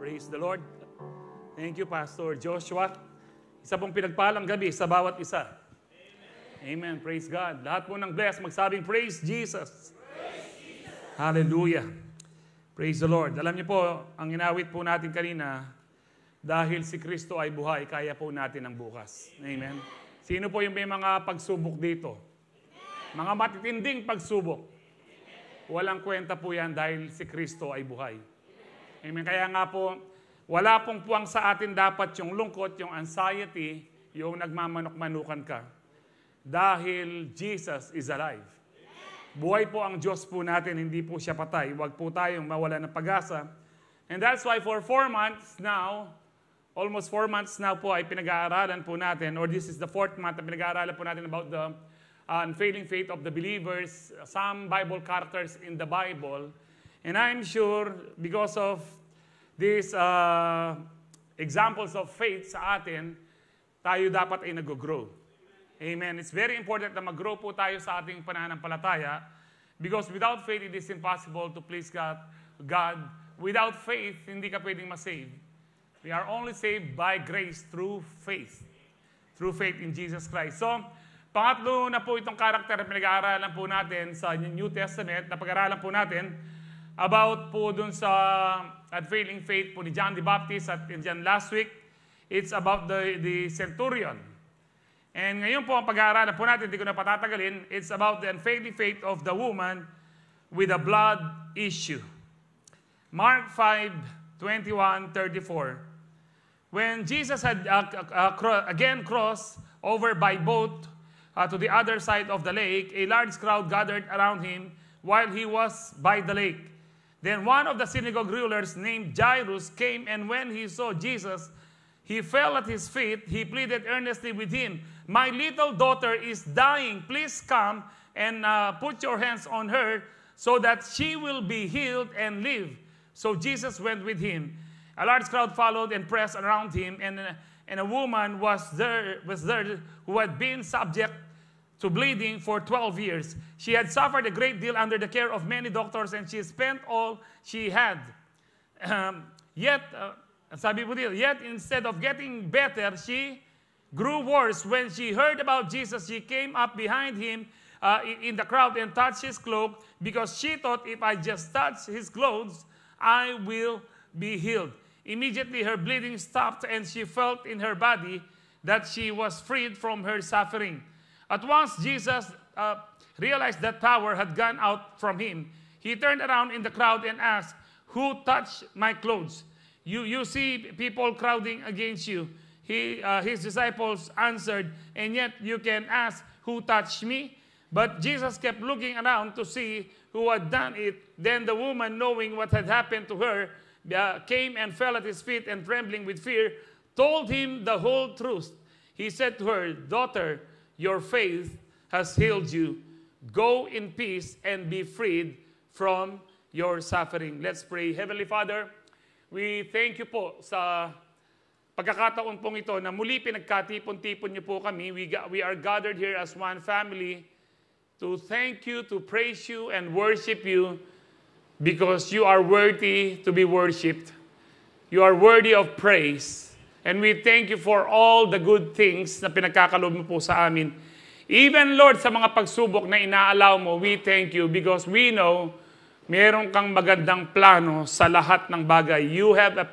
Praise the Lord. Thank you, Pastor Joshua. Isa pong pinagpalang gabi sa bawat isa. Amen. Praise God. Lahat po ng bless, magsabing praise Jesus. Praise Jesus. Hallelujah. Praise the Lord. Alam niyo po, ang inawit po natin kanina, dahil si Kristo ay buhay, kaya po natin ang bukas. Amen. Sino po yung may mga pagsubok dito? Mga matitinding pagsubok. Walang kwenta po yan dahil si Kristo ay buhay. Amen. Kaya nga po, wala pong puwang sa atin dapat yung lungkot, yung anxiety, yung nagmamanok-manukan ka. Dahil Jesus is alive. Buhay po ang Diyos po natin, hindi po siya patay. Huwag po tayong mawala ng pag-asa. And that's why for 4 months now, almost 4 months now po ay pinag-aaralan po natin, or this is the 4th month na pinag-aaralan po natin about the unfailing faith of the believers, some Bible characters in the Bible. And I'm sure because of these examples of faith sa atin, tayo dapat ay nag-grow. Amen. It's very important na mag-grow po tayo sa ating pananampalataya because without faith, it is impossible to please God. Without faith, hindi ka pwedeng masave. We are only saved by grace through faith. Through faith in Jesus Christ. So, pangatlo na po itong karakter na pinag-aaralan po natin sa New Testament, na pag-aaralan po natin about po dun sa unfailing faith po ni John the Baptist at dyan last week. It's about the centurion. And ngayon po ang pag-aaralan po natin, hindi ko na patatagalin, it's about the unfailing faith of the woman with a blood issue. Mark 5:21-34. When Jesus had again crossed over by boat to the other side of the lake, a large crowd gathered around him while he was by the lake. Then one of the synagogue rulers named Jairus came, and when he saw Jesus, he fell at his feet. He pleaded earnestly with him, "My little daughter is dying. Please come and put your hands on her so that she will be healed and live." So Jesus went with him. A large crowd followed and pressed around him, and a woman was there who had been subject to bleeding for 12 years. She had suffered a great deal under the care of many doctors, and she spent all she had. Yet instead of getting better, she grew worse. When she heard about Jesus, she came up behind him in the crowd and touched his cloak, because she thought, if I just touch his clothes, I will be healed. Immediately her bleeding stopped, and she felt in her body that she was freed from her suffering. At once Jesus realized that power had gone out from him. He turned around in the crowd and asked, "Who touched my clothes?" You see people crowding against you. His disciples answered, "And yet you can ask, 'Who touched me?'" But Jesus kept looking around to see who had done it. Then the woman, knowing what had happened to her, came and fell at his feet, and trembling with fear, told him the whole truth. He said to her, "Daughter, your faith has healed you. Go in peace and be freed from your suffering." Let's pray. Heavenly Father, we thank you po sa pagkakataon pong ito na muli pinagkatipon-tipon niyo po kami. We are gathered here as one family to thank you, to praise you, and worship you, because you are worthy to be worshipped. You are worthy of praise. And we thank you for all the good things na pinagkakaloob mo po sa amin. Even, Lord, sa mga pagsubok na inaalaw mo, we thank you because we know meron kang magandang plano sa lahat ng bagay. You have a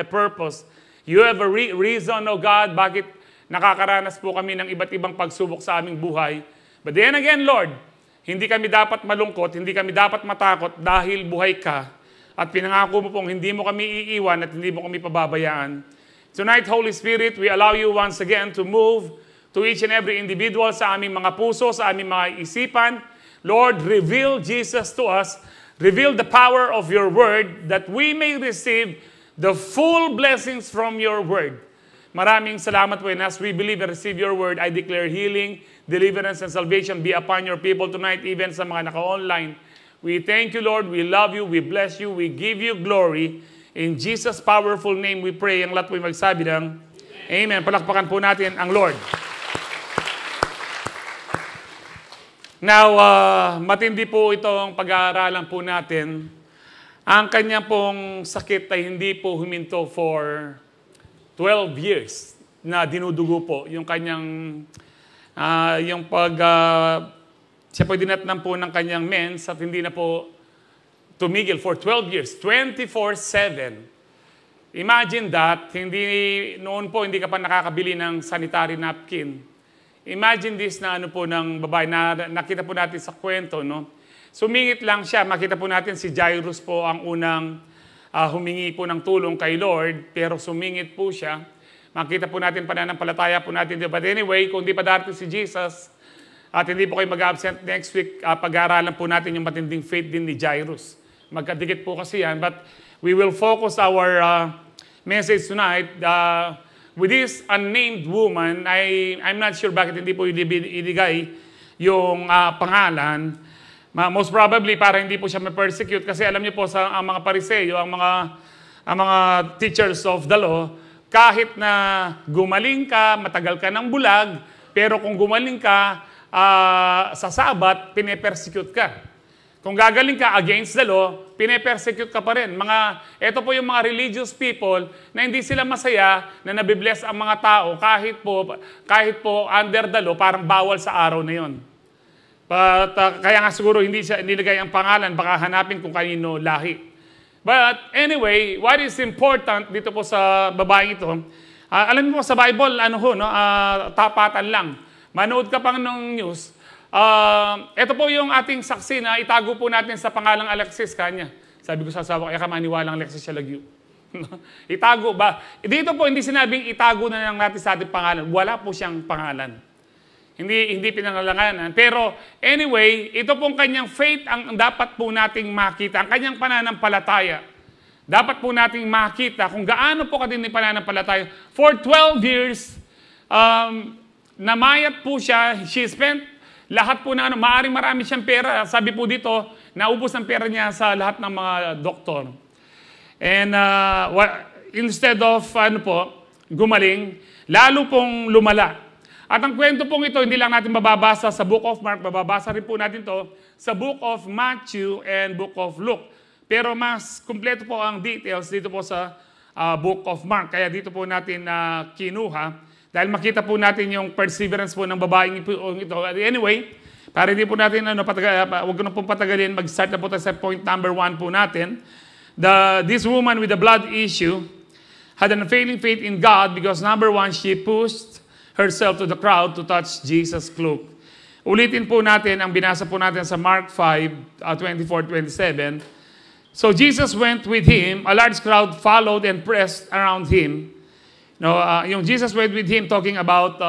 purpose. You have a reason, O God, bakit nakakaranas po kami ng iba't ibang pagsubok sa aming buhay. But then again, Lord, hindi kami dapat malungkot, hindi kami dapat matakot dahil buhay ka. At pinangako mo pong hindi mo kami iiwan at hindi mo kami pababayaan. Tonight, Holy Spirit, we allow you once again to move to each and every individual sa aming mga puso, sa aming mga isipan. Lord, reveal Jesus to us. Reveal the power of your word that we may receive the full blessings from your word. Maraming salamat po, and as we believe and receive your word, I declare healing, deliverance, and salvation be upon your people tonight, even sa mga naka-online. We thank you, Lord. We love you. We bless you. We give you glory. In Jesus' powerful name we pray. Ang lahat po'y magsabi ng Amen. Palakpakan po natin ang Lord. Now, matindi po itong pag-aaralan po natin ang kanya pong sakit ay hindi po huminto for 12 years na dinudugo po yung kanyang, siya po dinatnan po ng kanyang mens at hindi na po tumigil for 12 years, 24/7. Imagine that, noon po hindi ka pa nakakabili ng sanitary napkin. Imagine this na ano po ng babae na nakita po natin sa kwento, no? Sumingit lang siya, makita po natin si Jairus po ang unang humingi po ng tulong kay Lord, pero sumingit po siya. Makita po natin pananampalataya po natin. But anyway, kung di pa darating si Jesus, at hindi po kayo mag-absent next week, pag-aaralan po natin yung matinding faith din ni Jairus. Magkadikit po kasi yan, but we will focus our message tonight with this unnamed woman. I'm not sure bakit hindi po iligay yung pangalan. Most probably para hindi po siya ma-persecute kasi alam niyo po ang mga Pariseyo, ang mga teachers of the law, kahit na gumaling ka, matagal ka ng bulag, pero kung gumaling ka sa Sabat, pine-persecute ka. Kung gagaling ka against the law, pine-persecute ka pa rin. Ito po yung mga religious people na hindi sila masaya na nabibless ang mga tao kahit po under the law, parang bawal sa araw na yon. But kaya nga siguro hindi nilagay ang pangalan, baka hanapin kung kanino lahi. But anyway, what is important dito po sa babaeng ito, alam niyo po sa Bible, tapatan lang. Manood ka pang ng news. Ito po yung ating saksi na itago po natin sa pangalang Alexis kanya. Sabi ko sa asawa, kaya ka maniwalang Alexis siya lagyo. Itago ba? Dito po hindi sinabing itago na lang natin sa ating pangalan. Wala po siyang pangalan. Hindi pinangalanganan. Pero anyway, ito pong kanyang faith ang dapat po nating makita. Ang kanyang pananampalataya. Dapat po nating makita kung gaano po kadin ni pananampalataya. For 12 years, namayat po siya. She spent lahat po na maaring marami siyang pera. Sabi po dito, naubos ang pera niya sa lahat ng mga doktor. And instead of gumaling, lalo pong lumala. At ang kwento pong ito, hindi lang natin mababasa sa Book of Mark, mababasa rin po natin to sa Book of Matthew and Book of Luke. Pero mas kumpleto po ang details dito po sa Book of Mark. Kaya dito po natin kinuha. Dahil makita po natin yung perseverance po ng babaeng ito. Anyway, para hindi po natin, huwag ko na pong patagalin, mag-start na po tayo sa point number 1 po natin. This woman with the blood issue had an unfailing faith in God because number 1, she pushed herself to the crowd to touch Jesus' cloak. Ulitin po natin ang binasa po natin sa Mark 5:24-27. So Jesus went with him, a large crowd followed and pressed around him. Yung Jesus went with him talking about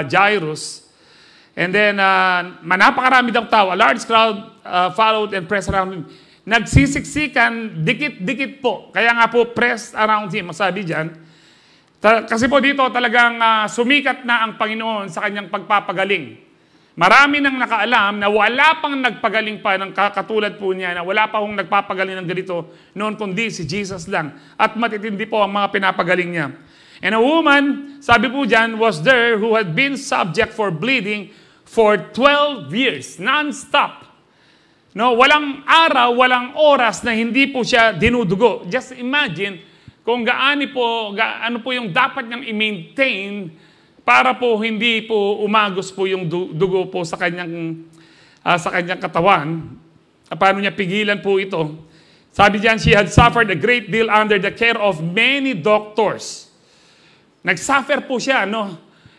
Jairus. And then, napakarami daw tao, a large crowd followed and pressed around him. Nagsisiksikan, dikit-dikit po. Kaya nga po, pressed around him, masabi dyan. Kasi po dito talagang sumikat na ang Panginoon sa kanyang pagpapagaling. Marami nang nakaalam na wala pang nagpagaling pa ng katulad po niya, na wala pa hong nagpapagaling ng ganito noon kundi si Jesus lang. At matitindi po ang mga pinapagaling niya. And a woman, sabi po dyan, was there who had been subject for bleeding for 12 years, non-stop. Walang araw, walang oras na hindi po siya dinudugo. Just imagine kung ano po yung dapat niyang i-maintain para po hindi po umagos po yung dugo po sa kanyang katawan. Paano niya pigilan po ito? Sabi diyan, she had suffered a great deal under the care of many doctors. Nag-suffer po siya,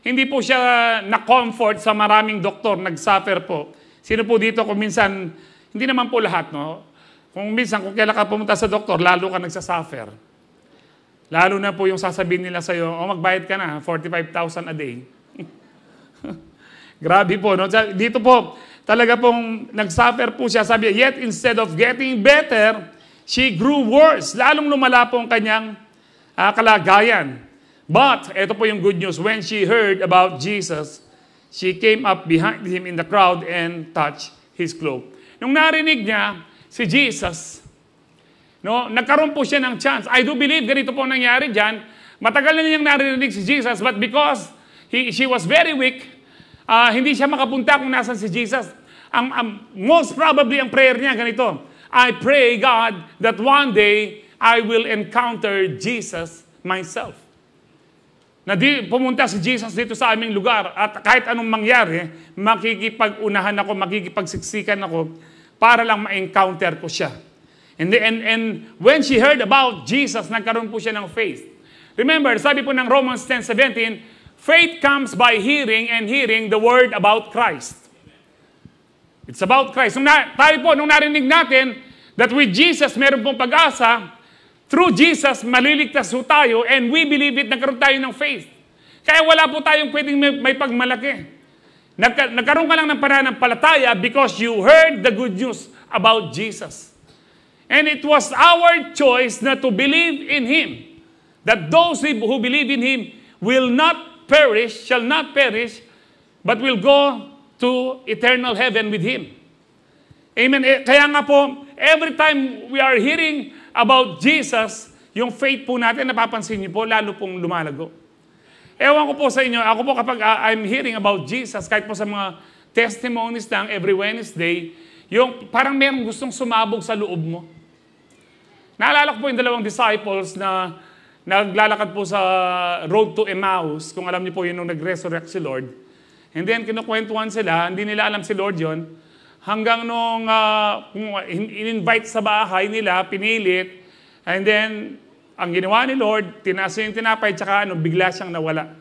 Hindi po siya na-comfort sa maraming doktor, nag-suffer po. Sino po dito kung minsan, hindi naman po lahat, Kung kailan ka pumunta sa doktor, lalo ka nagsasuffer. Lalo na po yung sasabihin nila sa'yo, magbayad ka na, 45,000 a day. Grabe po, Dito po, talaga pong nagsuffer po siya. Sabi, yet instead of getting better, she grew worse. Lalong lumala po ang kanyang kalagayan. But, ito po yung good news, when she heard about Jesus, she came up behind him in the crowd and touched his cloak. Nung narinig niya si Jesus, nagkaroon po siya ng chance. I do believe ganito po nangyari dyan. Matagal na niyang narinig si Jesus, but because she was very weak, hindi siya makapunta kung nasan si Jesus. Most probably, ang prayer niya ganito, I pray, God, that one day I will encounter Jesus myself. Na pumunta si Jesus dito sa aming lugar at kahit anong mangyari, makikipag-unahan ako, makikipagsiksikan ako para lang ma-encounter ko siya. And when she heard about Jesus, nagkaroon po siya ng faith. Remember, sabi po ng Romans 10:17, faith comes by hearing and hearing the word about Christ. It's about Christ. Nung narinig natin that with Jesus, meron pong pag-asa, through Jesus, maliligtas po tayo, and we believe it, nagkaroon tayo ng faith. Kaya wala po tayong pwedeng may pagmalaki. Nagkaroon ka lang ng pananampalataya because you heard the good news about Jesus. And it was our choice na to believe in Him. That those who believe in Him will not perish, shall not perish, but will go to eternal heaven with Him. Amen. Kaya nga po, every time we are hearing about Jesus, yung faith po natin, napapansin niyo po, lalo pong lumalago. Ewan ko po sa inyo, ako po kapag I'm hearing about Jesus, kahit po sa mga testimonies lang every Wednesday, yung parang merong gustong sumabog sa loob mo. Naalala ko po yung dalawang disciples na naglalakad po sa road to Emmaus, kung alam niyo po yun nung nag-resurrect si Lord. And then kinukwentuhan sila, hindi nila alam si Lord yon, hanggang nung in-invite sa bahay nila, pinilit, and then ang ginawa ni Lord, tinaso yung tinapay, tsaka bigla siyang nawala.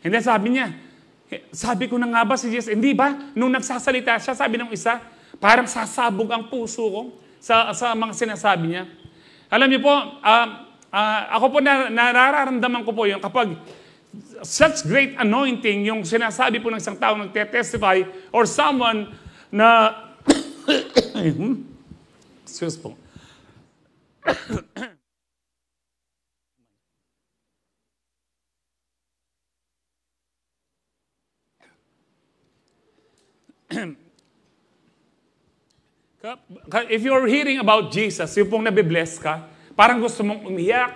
And then sabi niya, sabi ko na nga ba si Jesus, hindi ba? Nung nagsasalita siya, sabi ng isa, parang sasabog ang puso ko sa mga sinasabi niya. Alam niyo po, ako po nararamdaman ko po yung kapag such great anointing, yung sinasabi po ng isang tao nagte-testify or someone na excuse po. If you're hearing about Jesus, yung pong nabibless ka, parang gusto mong umiyak,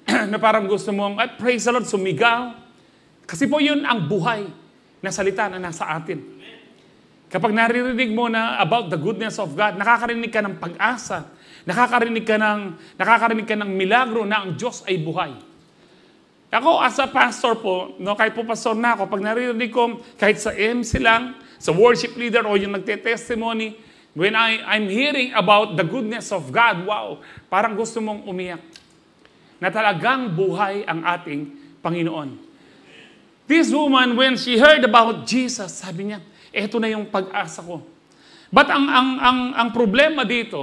na parang gusto mong, praise the Lord, sumigaw. Kasi po yun ang buhay na salita na nasa atin. Kapag naririnig mo na about the goodness of God, nakakarinig ka ng pag-asa, nakakarinig ka ng milagro na ang Diyos ay buhay. Ako, as a pastor po, kahit po pastor na ako, pag naririnig ko, kahit sa MC lang, sa worship leader o yung nagte-testimony, when I'm hearing about the goodness of God, wow, parang gusto mong umiyak. Na talagang buhay ang ating Panginoon. This woman, when she heard about Jesus, sabi niya, eto na yung pag-asa ko. But ang problema dito,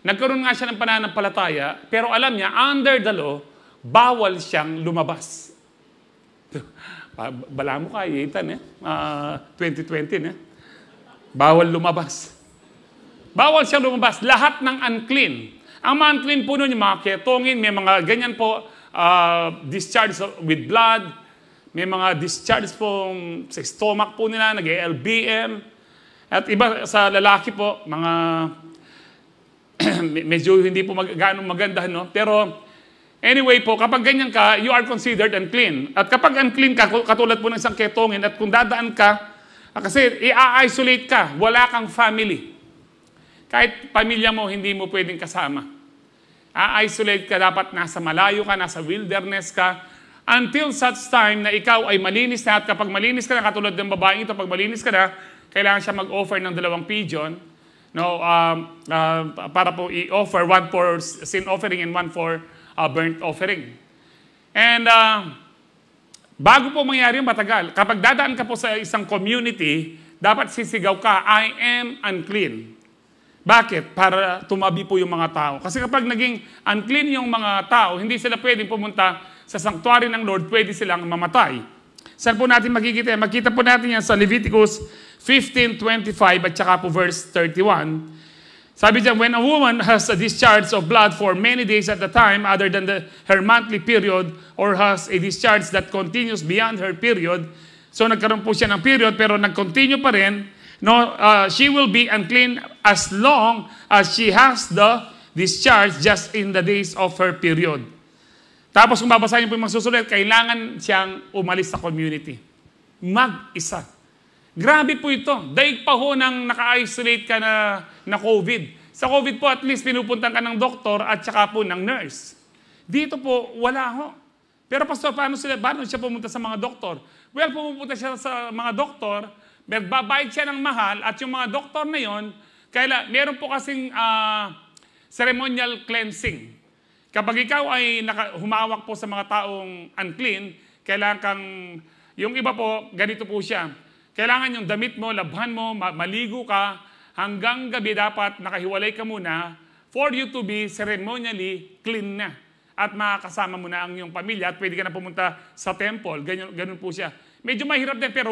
nagkaroon nga siya ng pananampalataya, pero alam niya, under the law, bawal siyang lumabas. Bala mo kaya, Ethan, 2020, bawal lumabas. Bawal siyang lumabas. Lahat ng unclean. Ang mga unclean po nun, yung mga ketongin, may mga ganyan po, discharge with blood, may mga discharge po sa stomach po nila, nag-LBM. At iba sa lalaki po, mga medyo hindi po gaano maganda, no? Pero anyway po, kapag ganyan ka, you are considered unclean. At kapag unclean ka, katulad po ng isang ketongin, at kung dadaan ka, kasi i-isolate ka, wala kang family. Kahit pamilya mo, hindi mo pwedeng kasama. I-isolate ka, dapat nasa malayo ka, nasa wilderness ka, until such time na ikaw ay malinis na. At kapag malinis ka na, katulad ng babaeng ito, pag malinis ka na, kailangan siya mag-offer ng 2 pigeon, para po i-offer, 1 for sin offering and 1 for burnt offering. And bago po mangyari yung matagal, kapag dadaan ka po sa isang community, dapat sisigaw ka, I am unclean. Bakit? Para tumabi po yung mga tao. Kasi kapag naging unclean yung mga tao, hindi sila pwedeng pumunta sa sanctuary ng Lord, pwede silang mamatay. Saan po natin makikita? Makita po natin yan sa Leviticus 15:25 at saka po verse 31. Sabi dyan, when a woman has a discharge of blood for many days at a time other than her monthly period or has a discharge that continues beyond her period, so nagkaroon po siya ng period pero nag-continue pa rin, she will be unclean as long as she has the discharge just in the days of her period. Tapos kung babasahin po yung masusulat, kailangan siyang umalis sa community. Mag-isa. Grabe po ito. Daig pa ho nang naka-isolate ka na COVID. Sa COVID po, at least pinupuntan ka ng doktor at saka po ng nurse. Dito po, wala ho. Pero pastor, paano siya pumunta sa mga doktor? Well, pumupunta siya sa mga doktor, magbabayad siya ng mahal, at yung mga doktor na yon, meron po kasing ceremonial cleansing. Kapag ikaw ay humawak po sa mga taong unclean, kailangan kang, yung iba po, ganito po siya. Kailangan yung damit mo, labhan mo, maligo ka, hanggang gabi dapat nakahiwalay ka muna for you to be ceremonially clean na. At makakasama mo na ang iyong pamilya at pwede ka na pumunta sa temple. Ganun po siya. Medyo mahirap din, pero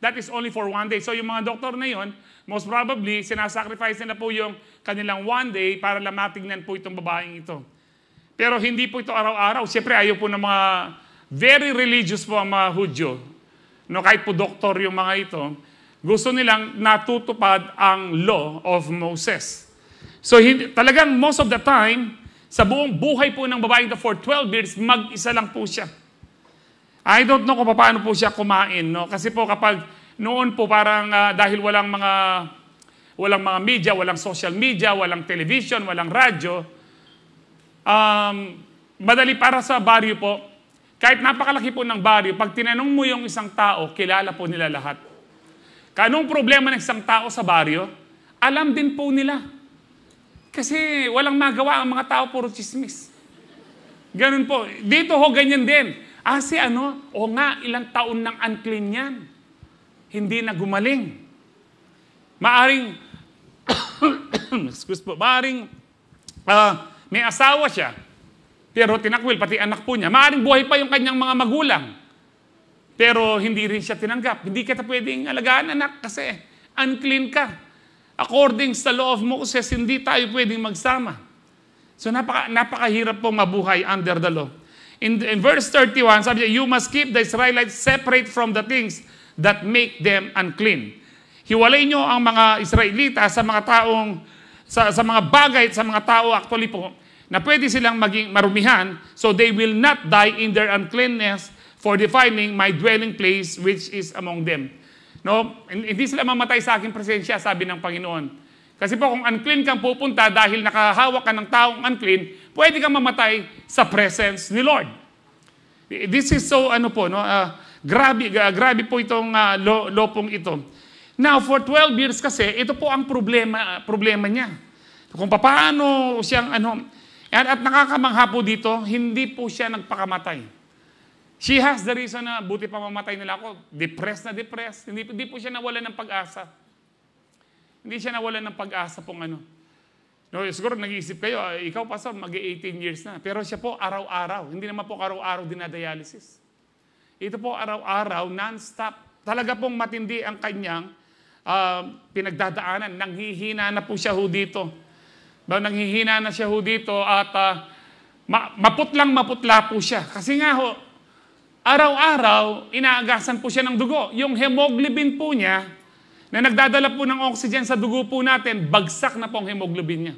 that is only for one day. So yung mga doktor na yon, most probably, sinasacrifice nila po yung kanilang one day para lang matignan po itong babaeng ito. Pero hindi po ito araw-araw. Siyempre, ayaw po ng mga very religious po ang mga Hudyo. No, kahit po doktor yung mga ito, gusto nilang natutupad ang law of Moses. So talagang most of the time, sa buong buhay po ng babaeng ito for 12 years, mag-isa lang po siya. I don't know kung paano po siya kumain. No? Kasi po kapag noon po parang dahil walang mga media, walang social media, walang television, walang radyo, madali para sa baryo po, kahit napakalaki po ng baryo, pag tinanong mo yung isang tao, kilala po nila lahat. Anong problema ng isang tao sa baryo, alam din po nila. Kasi walang magawa ang mga tao, puro chismis. Ganun po. Dito ho, ganyan din. Ilang taon ng unclean yan. Hindi na gumaling. Maaring, may asawa siya, pero tinakwil, pati anak po niya. Maaring buhay pa yung kanyang mga magulang. Pero hindi rin siya tinanggap. Hindi kita pwedeng alagaan, anak, kasi unclean ka. According sa law of Moses, hindi tayo pwedeng magsama. So napakahirap pong mabuhay under the law. In verse 31, sabi niya, you must keep the Israelites separate from the things that make them unclean. Hiwalay nyo ang mga Israelita sa mga taong, sa mga bagay, sa mga tao actually po, na pwede silang maging marumihan, so they will not die in their uncleanness for defiling my dwelling place which is among them. No, hindi sila mamatay sa aking presensya, sabi ng Panginoon. Kasi po kung unclean kang pupunta dahil nakahawak ka ng taong unclean, pwede kang mamatay sa presence ni Lord. This is so, grabe po itong law pong ito. Now, for 12 years kasi, ito po ang problema niya. Kung paano siyang, at nakakamangha po dito, hindi po siya nagpakamatay. She has the reason na buti pa mamatay nila ako. Depressed. Hindi po siya nawalan ng pag-asa. Hindi siya nawalan ng pag-asa pong No, siguro nag-iisip kayo, ikaw pastor, mag-18 years na. Pero siya po araw-araw. Hindi naman po araw-araw dinadialysis. Ito po araw-araw, non-stop. Talaga pong matindi ang kanyang pinagdadaanan. Nanghihina na po siya ho dito. Nanghihina na siya ho dito at maputla po siya. Kasi nga ho, araw-araw, inaagasan po siya ng dugo. Yung hemoglobin po niya, na nagdadala po ng oxygen sa dugo po natin, bagsak na po ang hemoglobin niya.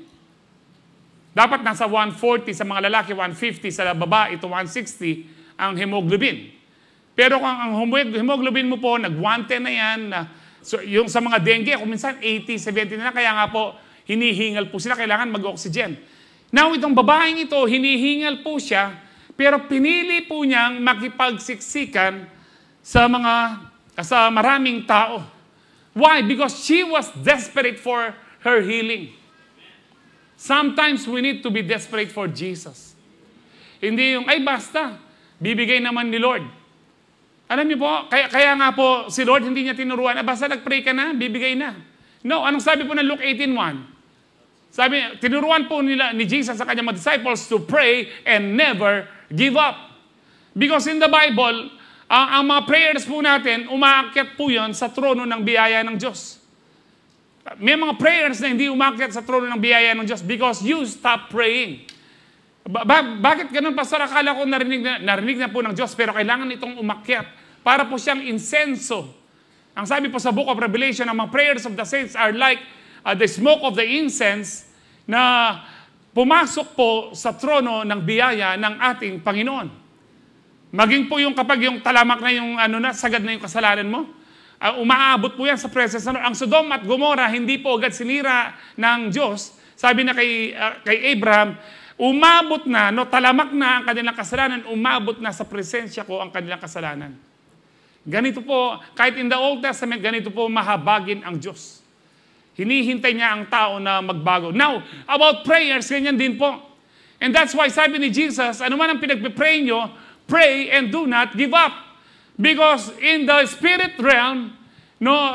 Dapat nasa 140 sa mga lalaki, 150 sa babae, ito 160 ang hemoglobin. Pero kung ang hemoglobin mo po, nag-110 na yan, so yung sa mga dengue, kung minsan 80, 70 na, kaya nga po, hinihingal po sila, kailangan mag-oxygen. Now, itong babaeng ito, hinihingal po siya, pero pinili po niyang makipagsiksikan sa maraming tao. Why? Because she was desperate for her healing. Sometimes we need to be desperate for Jesus. Hindi yung, basta, bibigay naman ni Lord. Alam niyo po, kaya nga po si Lord hindi niya tinuruan, basta nag-pray ka na, bibigay na. No, anong sabi po ng Luke 18:1? Sabi, tinuruan po ni Jesus sa kanyang mga disciples to pray and never give up. Because in the Bible, ang mga prayers po natin, umaakyat po yun sa trono ng biyaya ng Diyos. May mga prayers na hindi umaakyat sa trono ng biyaya ng Diyos because you stop praying. Bakit ganun, Pastor? Akala ko narinig na po ng Diyos, pero kailangan itong umakyat para po siyang insenso. Ang sabi po sa Book of Revelation, ang mga prayers of the saints are like the smoke of the incense na pumasok po sa trono ng biyaya ng ating Panginoon. Maging po yung kapag yung talamak na yung sagad na yung kasalanan mo, Umaabot po yan sa presence ng Lord. Ang Sodom at Gomorrah, hindi po agad sinira ng Diyos. Sabi na kay Abraham, umabot na, talamak na ang kanilang kasalanan, umabot na sa presensya ko ang kanilang kasalanan. Ganito po, kahit in the Old Testament, ganito po mahabagin ang Diyos. Hinihintay niya ang tao na magbago. Now, about prayers, ganyan din po. And that's why sabi ni Jesus, ano man ang pinagpipray nyo, pray and do not give up. Because in the spirit realm,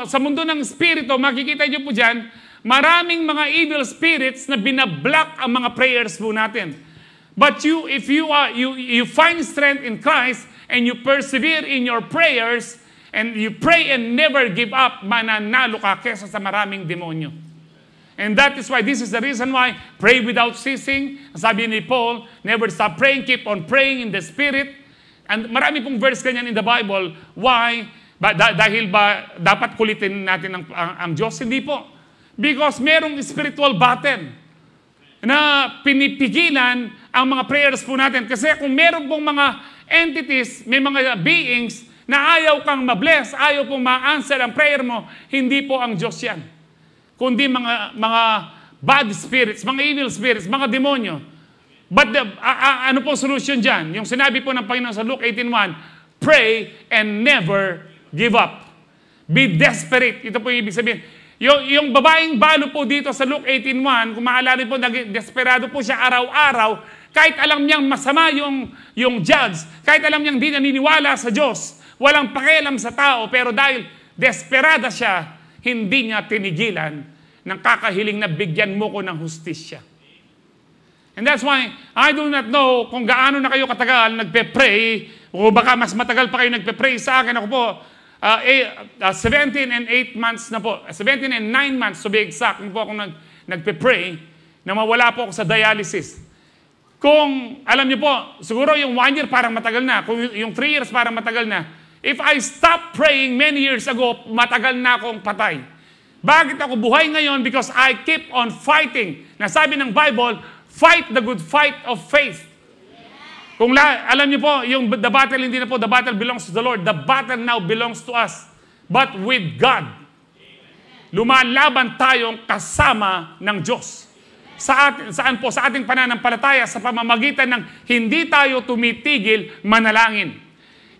sa mundo ng spirito, makikita nyo po dyan, maraming mga evil spirits na binablock ang mga prayers po natin. But if you find strength in Christ and you persevere in your prayers and you pray and never give up, mananalo ka kesa sa maraming demonyo. And that is why, this is the reason why, pray without ceasing. Sabi ni Paul, never stop praying, keep on praying in the Spirit. And marami pong verse ganyan in the Bible. Why? Dahil dapat kulitin natin ang Diyos? Hindi po. Because merong spiritual battle na pinipigilan ang mga prayers po natin. Kasi kung meron pong mga entities, may mga beings na ayaw kang mabless, ayaw pong ma-answer ang prayer mo, hindi po ang Diyos yan. Kundi mga bad spirits, mga evil spirits, mga demonyo. But ano po solution dyan? Yung sinabi po ng Panginoon sa Luke 18:1, pray and never give up. Be desperate. Ito po yung ibig sabihin. Yung babaeng balo po dito sa Luke 18:1, kung maalala po, desperado po siya araw-araw, kahit alam niyang masama yung judge, kahit alam niyang di naniniwala sa Diyos, walang pakialam sa tao, pero dahil desperada siya, hindi niya tinigilan ng kakahiling na bigyan mo ko ng hustisya. And that's why, I do not know kung gaano na kayo katagal nagpe-pray, o baka mas matagal pa kayo nagpe-pray sa akin. Ako po, 17 and 8 months na po, 17 and 9 months to be exact, po akong nagpe-pray na mawala po ako sa dialysis. Kung, alam niyo po, siguro yung 1 year parang matagal na, kung yung 3 years parang matagal na. If I stopped praying many years ago, matagal na akong patay. Bakit ako buhay ngayon? Because I keep on fighting. Nasabi ng Bible, fight the good fight of faith. Kung alam niyo po, the battle hindi na po, the battle belongs to the Lord. The battle now belongs to us. But with God. Lumalaban tayong kasama ng Diyos. Saan po? Sa ating pananampalataya, sa pamamagitan ng hindi tayo tumitigil manalangin.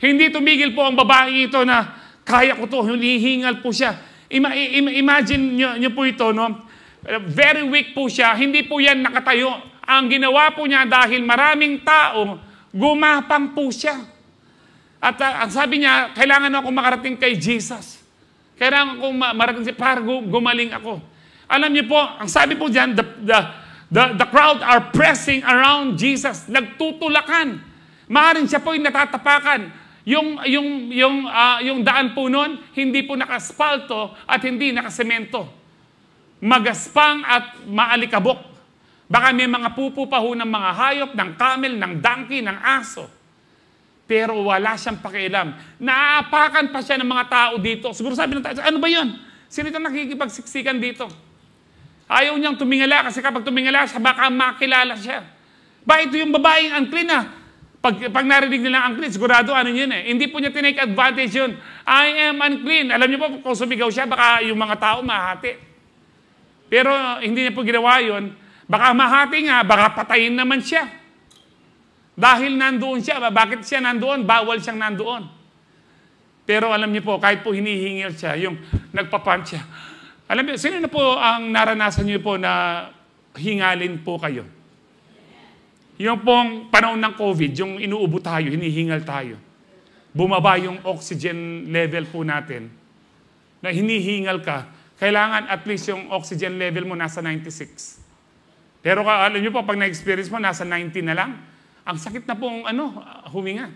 Hindi tumigil po ang babae ito na kaya ko to, hinihingal po siya. Imagine niyo po ito, no? Very weak po siya, hindi po yan nakatayo. Ang ginawa po niya dahil maraming tao, gumapang po siya. At ang sabi niya, kailangan ako makarating kay Jesus. Kailangan akong marating siya para gumaling ako. Alam niyo po, ang sabi po diyan, the crowd are pressing around Jesus. Nagtutulakan. Maaaring siya po yung natatapakan. Yung daan po nun, hindi po nakaspalto at hindi nakasemento. Magaspang at maalikabok. Baka may mga pupo pa ho ng mga hayop, ng camel, ng donkey, ng aso. Pero wala siyang pakialam. Naaapakan pa siya ng mga tao dito. Siguro sabi ng tao, ano ba yun? Sino itong nakikipagsiksikan dito? Ayaw niyang tumingala kasi kapag tumingala siya, baka makilala siya. Ba, ito yung babaeng unclean na. Pag narinig nila ang unclean, sigurado ano yun eh. Hindi po niya tinake advantage yun. I am unclean. Alam niyo po, kung sumigaw siya, baka yung mga tao mahati. Pero hindi niya po ginawa yun. Baka mahati nga, baka patayin naman siya. Dahil nandoon siya. Bakit siya nandoon? Bawal siyang nandoon. Pero alam niyo po, kahit po hinihingil siya, yung nagpapunch siya. Alam niyo, sino na po ang naranasan niyo po na hingalin po kayo? Yung pong panahon ng COVID, yung inuubo tayo, hinihingal tayo. Bumaba yung oxygen level po natin. Na hinihingal ka, kailangan at least yung oxygen level mo nasa 96. Pero alam niyo po, pag na-experience mo, nasa 90 na lang. Ang sakit na pong huminga.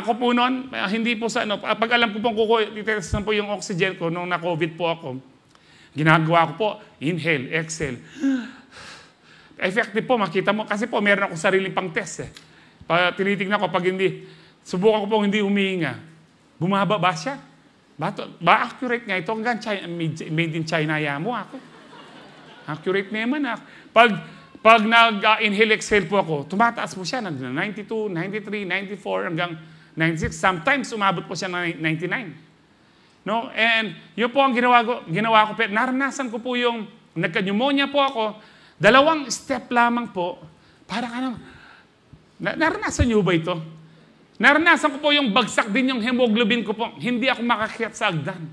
Ako po noon, hindi po sa pag alam ko pong titest po yung oxygen ko nung na-COVID po ako, ginagawa ko po, inhale, exhale. Effective po, makita mo. Kasi po, meron ako sariling pang test eh. Tinitignan ko, pag hindi, subukan ko po hindi humihinga. Bumaba ba siya? Ba accurate nga ito? Hanggang made in China mo ako. Accurate naman ako. Pag nag-inhale, exhale po ako, tumataas po siya. 92, 93, 94, hanggang 96. Sometimes, umabot po siya ng 99. No? And yun po ang ginawa ko. Pero naranasan ko po yung nagka-pneumonia po ako. 2 step lamang po. Parang ano, naranasan niyo ba ito? Naranasan ko po yung bagsak din yung hemoglobin ko po. Hindi ako makakyat sa agdan.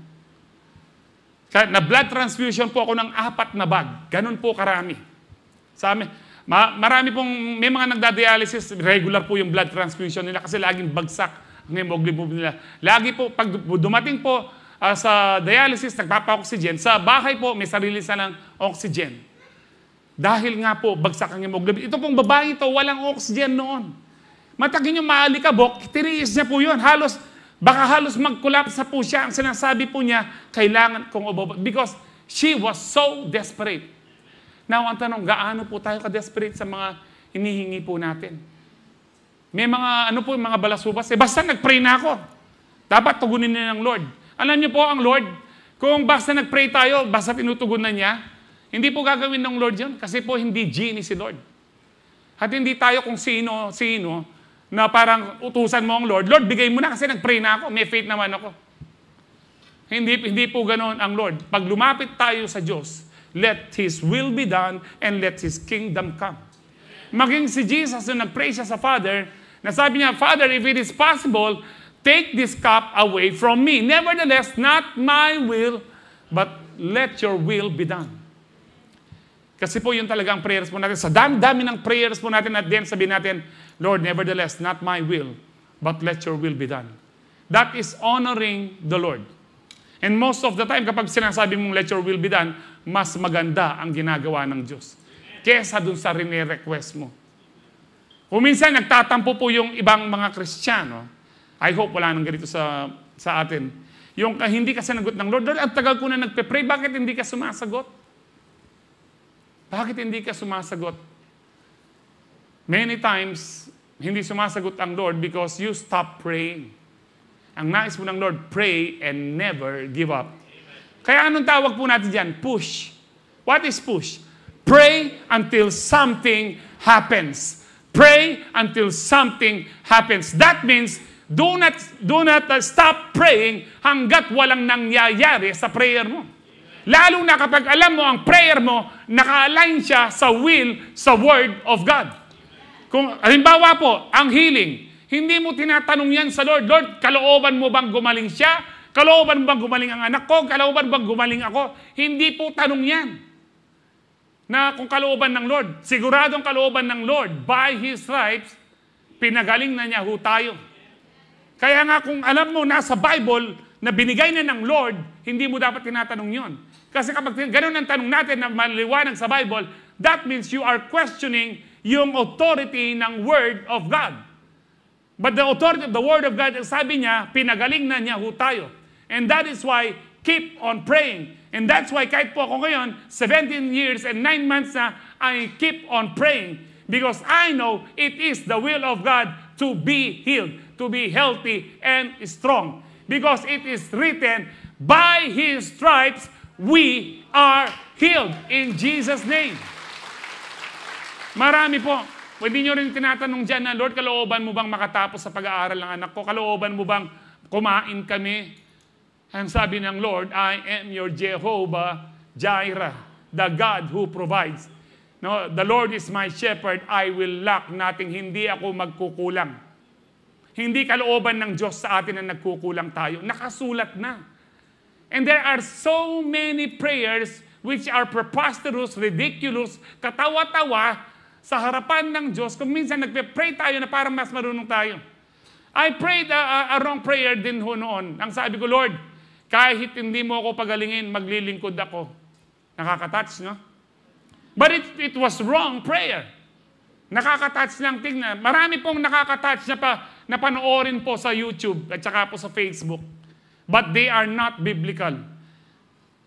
Kaya na blood transfusion po ako ng 4 na bag. Ganun po karami. Sa amin, marami pong, may mga nagda-dialysis, regular po yung blood transfusion nila kasi laging bagsak ang hemoglobin nila. Lagi po, pag dumating po sa dialysis, nagpapa-oxygen. Sa bahay po, may sarili silang oxygen. Dahil nga po, bagsak ang hemoglobin. Ito pong babae ito, walang oxygen noon. Matagin yung maalikabok, tiniis niya po yun. Baka halos mag-collapse po siya. Ang sinasabi po niya, kailangan kong ubabot. Because she was so desperate. Now, ang tanong, gaano po tayo ka-desperate sa mga hinihingi po natin? May mga, mga balasubas. Basta nag-pray na ako. Dapat tugunin niya ng Lord. Alam niyo po, ang Lord, kung basta nag-pray tayo, basta tinutugunan niya, hindi po gagawin ng Lord yun. Kasi po, hindi genie si Lord. At hindi tayo kung sino, na parang utusan mo ang Lord. Lord, bigay mo na kasi nag-pray na ako. May faith naman ako. Hindi po ganoon ang Lord. Pag lumapit tayo sa Diyos, let His will be done and let His kingdom come. Maging si Jesus na nag-pray siya sa Father, na sabi niya, Father, if it is possible, take this cup away from me. Nevertheless, not my will, but let your will be done. Kasi po yun talaga ang prayers po natin. Sa dami ng prayers po natin at then sabihin natin, Lord, nevertheless, not my will, but let your will be done. That is honoring the Lord. And most of the time, kapag sinasabi mong let your will be done, mas maganda ang ginagawa ng Diyos kesa dun sa rene-request mo. Kung minsan nagtatampo po yung ibang mga Kristiyano, I hope wala nang ganito sa atin. Yung hindi ka sinagot ng Lord, Lord, ang tagal ko na nagpe-pray, bakit hindi ka sumasagot? Bakit hindi ka sumasagot? Many times, hindi sumasagot ang Lord because you stop praying. Ang nais mo ng Lord, pray and never give up. Kaya anong tawag po natin dyan? Push. What is push? Pray until something happens. Pray until something happens. That means, do not stop praying hanggat walang nangyayari sa prayer mo. Lalo na kapag alam mo ang prayer mo, naka-align siya sa will, sa word of God. Kung halimbawa po, ang healing, hindi mo tinatanong yan sa Lord, Lord, kalooban mo bang gumaling siya? Kalooban mo bang gumaling ang anak ko? Kalooban bang gumaling ako? Hindi po tanong yan. Na kung kalooban ng Lord, siguradong kalooban ng Lord, by His stripes, pinagaling na niya ho tayo. Kaya nga kung alam mo nasa Bible na binigay na ng Lord, hindi mo dapat tinatanong yon. Kasi kapag ganun ang tanong natin na maliwanag sa Bible, that means you are questioning yung authority ng Word of God. But the authority of the Word of God, sabi niya, pinagaling na niya ho tayo. And that is why, keep on praying. And that's why kahit po ako ngayon, 17 years and 9 months na, I keep on praying. Because I know it is the will of God to be healed, to be healthy and strong. Because it is written, by His stripes, we are healed. In Jesus' name. Marami po. Hindi nyo rin tinatanong dyan na, Lord, kalooban mo bang makatapos sa pag-aaral ng anak ko? Kalooban mo bang kumain kami? Ang sabi ng Lord, I am your Jehovah Jireh, the God who provides. No, the Lord is my shepherd, I will lack nothing. Hindi ako magkukulang. Hindi kalooban ng Diyos sa atin na nagkukulang tayo. Nakasulat na. And there are so many prayers which are preposterous, ridiculous, katawa-tawa sa harapan ng Diyos. Kung minsan nagpe-pray tayo na parang mas marunong tayo. I prayed a wrong prayer din ho noon. Ang sabi ko, Lord, kahit hindi mo ako pagalingin, maglilingkod ako. Nakaka-touch, no? But it was wrong prayer. Nakaka-touch lang tingnan. Marami pong nakaka-touch na panoorin po sa YouTube at saka po sa Facebook. But they are not biblical.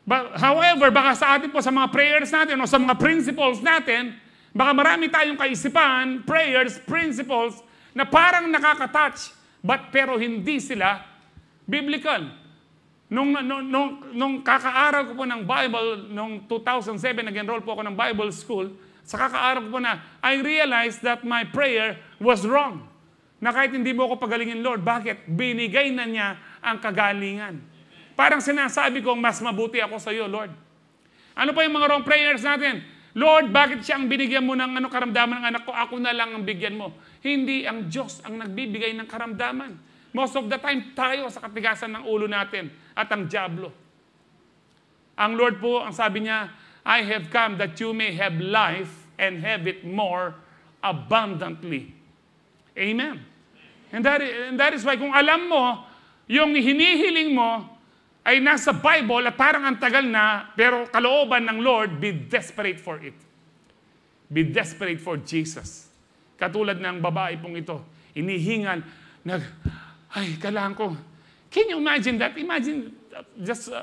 But, however, baka sa atin po, sa mga prayers natin o sa mga principles natin, baka marami tayong kaisipan, prayers, principles, na parang nakaka-touch, pero hindi sila biblical. Nung kakaaral ko po ng Bible, nung 2007, nag-enroll po ako ng Bible school, sa kakaaral ko po na, I realized that my prayer was wrong. Na kahit hindi mo ako pagalingin, Lord, bakit? Binigay na niya ang kagalingan. Parang sinasabi ko, mas mabuti ako sa iyo, Lord. Ano pa yung mga wrong prayers natin? Lord, bakit siya ang binigyan mo ng karamdaman ng anak ko? Ako na lang ang bigyan mo. Hindi ang Diyos ang nagbibigay ng karamdaman. Most of the time, tayo sa katigasan ng ulo natin at ang dyablo. Ang Lord po, ang sabi niya, I have come that you may have life and have it more abundantly. Amen. And that is why kung alam mo, yung hinihiling mo ay nasa Bible at parang ang tagal na, pero kalooban ng Lord, be desperate for it. Be desperate for Jesus. Katulad ng babae pong ito, inihingal, kailangan ko. Can you imagine that? Imagine, just,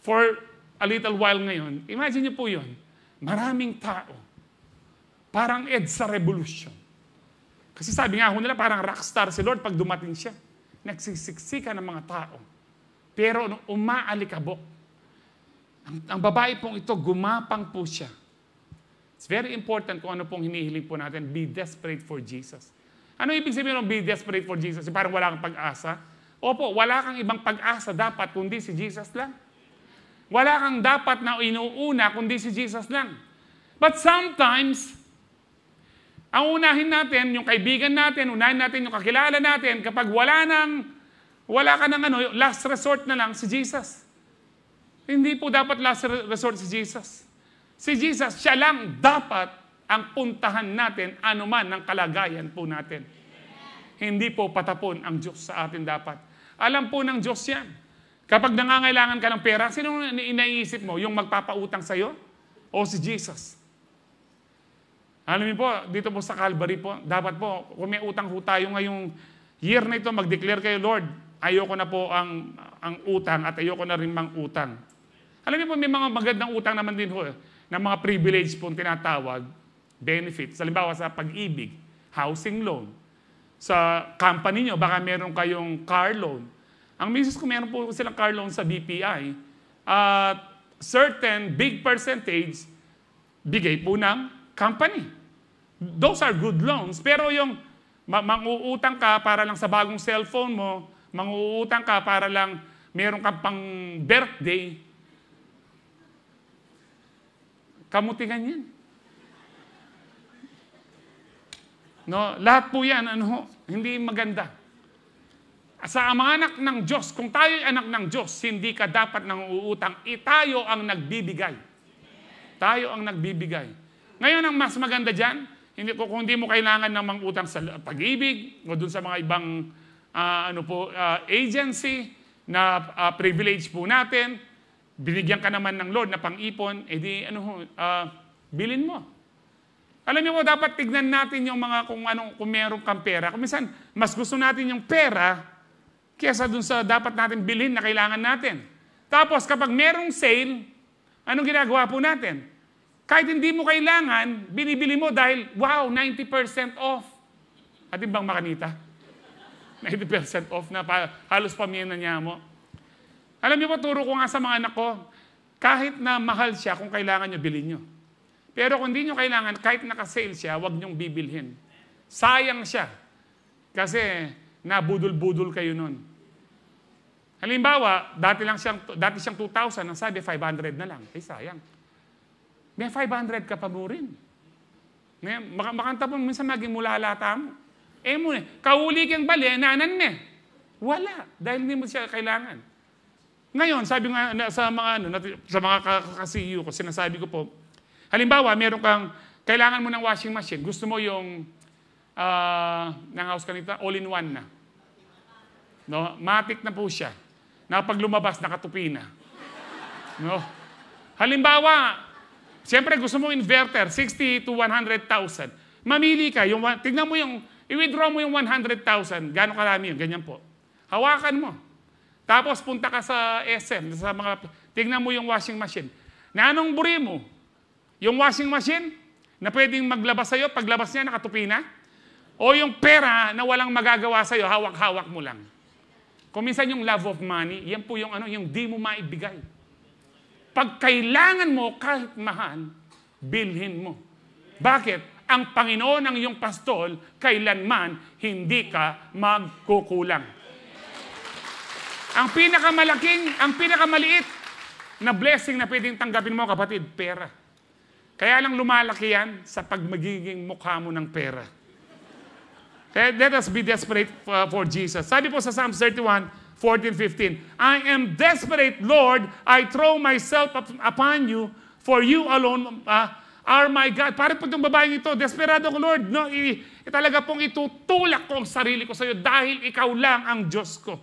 for a little while ngayon, imagine niyo po yun, maraming tao, parang EDSA revolution. Kasi sabi nga nila, parang rockstar si Lord pag dumating siya. Nagsisiksika ng mga tao. Pero umaalikabok. Ang babae pong ito, gumapang po siya. It's very important kung ano pong hinihiling po natin. Be desperate for Jesus. Ano ibig sabihin ng be desperate for Jesus? Parang wala kang pag-asa? Opo, wala kang ibang pag-asa dapat kundi si Jesus lang. Wala kang dapat na inuuna kundi si Jesus lang. But sometimes, ang unahin natin, yung kaibigan natin, unahin natin yung kakilala natin, kapag wala ka ng last resort na lang si Jesus. Hindi po dapat last resort si Jesus. Si Jesus, siya lang dapat ang puntahan natin anuman ng kalagayan po natin. Hindi po patapon ang Diyos sa atin dapat. Alam po ng Diyos yan. Kapag nangangailangan ka ng pera, sino iniisip mo? Yung magpapautang sa'yo? O si Jesus? Alam niyo po, dito po sa Calvary po, dapat po, kung may utang po tayo ngayong year na ito, mag-declare kayo, Lord, ayoko na po ang utang at ayoko na rin mang-utang. Alam niyo po, may mga magandang utang naman din po, na mga privilege po tinatawag, benefits. Halimbawa sa pag-ibig, housing loan. Sa company nyo, baka meron kayong car loan. Ang misis ko, meron po silang car loan sa BPI. Certain big percentage, bigay po ng company. Those are good loans. Pero yung mang-uutang ka para lang sa bagong cellphone mo, mang-uutang ka para lang meron kang pang birthday, kamutingan yan. No, lahat po yan, hindi maganda. Sa mga anak ng Diyos, kung tayo ay anak ng Diyos, hindi ka dapat nang uutang. Tayo ang nagbibigay. Tayo ang nagbibigay. Ngayon, ang mas maganda dyan, kung hindi mo kailangan ng mangutang sa pag-ibig o dun sa mga ibang agency na privilege po natin, binigyan ka naman ng Lord na pang-ipon, bilin mo. Alam niyo po, dapat tignan natin yung mga kung meron kang pera. Kung minsan, mas gusto natin yung pera kesa dun sa dapat natin bilhin na kailangan natin. Tapos, kapag merong sale, anong ginagawa po natin? Kahit hindi mo kailangan, binibili mo dahil, wow, 90% off. Atin bang makanita? 90% off na halos pamiyana niya mo. Alam niyo po, turo ko nga sa mga anak ko, kahit na mahal siya, kung kailangan niyo, bilhin niyo. Pero kung hindi niyo kailangan, kahit naka-sale siya, huwag niyong bibilhin. Sayang siya. Kasi nabudol-budol kayo nun. Halimbawa, dati siyang 2,000, ang sabi 500 na lang. Sayang. May 500 ka pa mo rin. Makanta po, minsan maging mulalata mo. Kauli kang bali, nanan me. Wala, dahil hindi mo siya kailangan. Ngayon, sabi nga sa mga ka-CU ko, sinasabi ko po, halimbawa, meron kang, kailangan mo ng washing machine, gusto mo yung, ng house kanita, all-in-one na. No? Matik na po siya. Na pag lumabas, nakatupi na. No? Halimbawa, siyempre gusto mo inverter, 60 to 100,000. Mamili ka, tignan mo i-withdraw mo yung 100,000. Gano'ng karami yun? Ganyan po. Hawakan mo. Tapos punta ka sa SM, tignan mo yung washing machine. Na anong buri mo? Yung washing machine na pwedeng maglabas sa'yo, paglabas niya, nakatupi na? O yung pera na walang magagawa sa'yo, hawak-hawak mo lang? Kung minsan yung love of money, yan po yung di mo maibigay. Pag kailangan mo, kahit mahal, bilhin mo. Bakit? Ang Panginoon ang iyong pastol, kailanman hindi ka magkukulang. ang pinakamaliit na blessing na pwedeng tanggapin mo, kapatid, pera. Kaya lang lumalaki yan sa pagmagiging mukha mo ng pera. Kaya let us be desperate for Jesus. Sabi po sa Psalms 31:14-15, I am desperate, Lord, I throw myself upon you, for you alone are my God. Parang po itong babaeng ito, desperado ko, Lord. No, talaga pong itutulak ko ang sarili ko sa iyo dahil ikaw lang ang Diyos ko.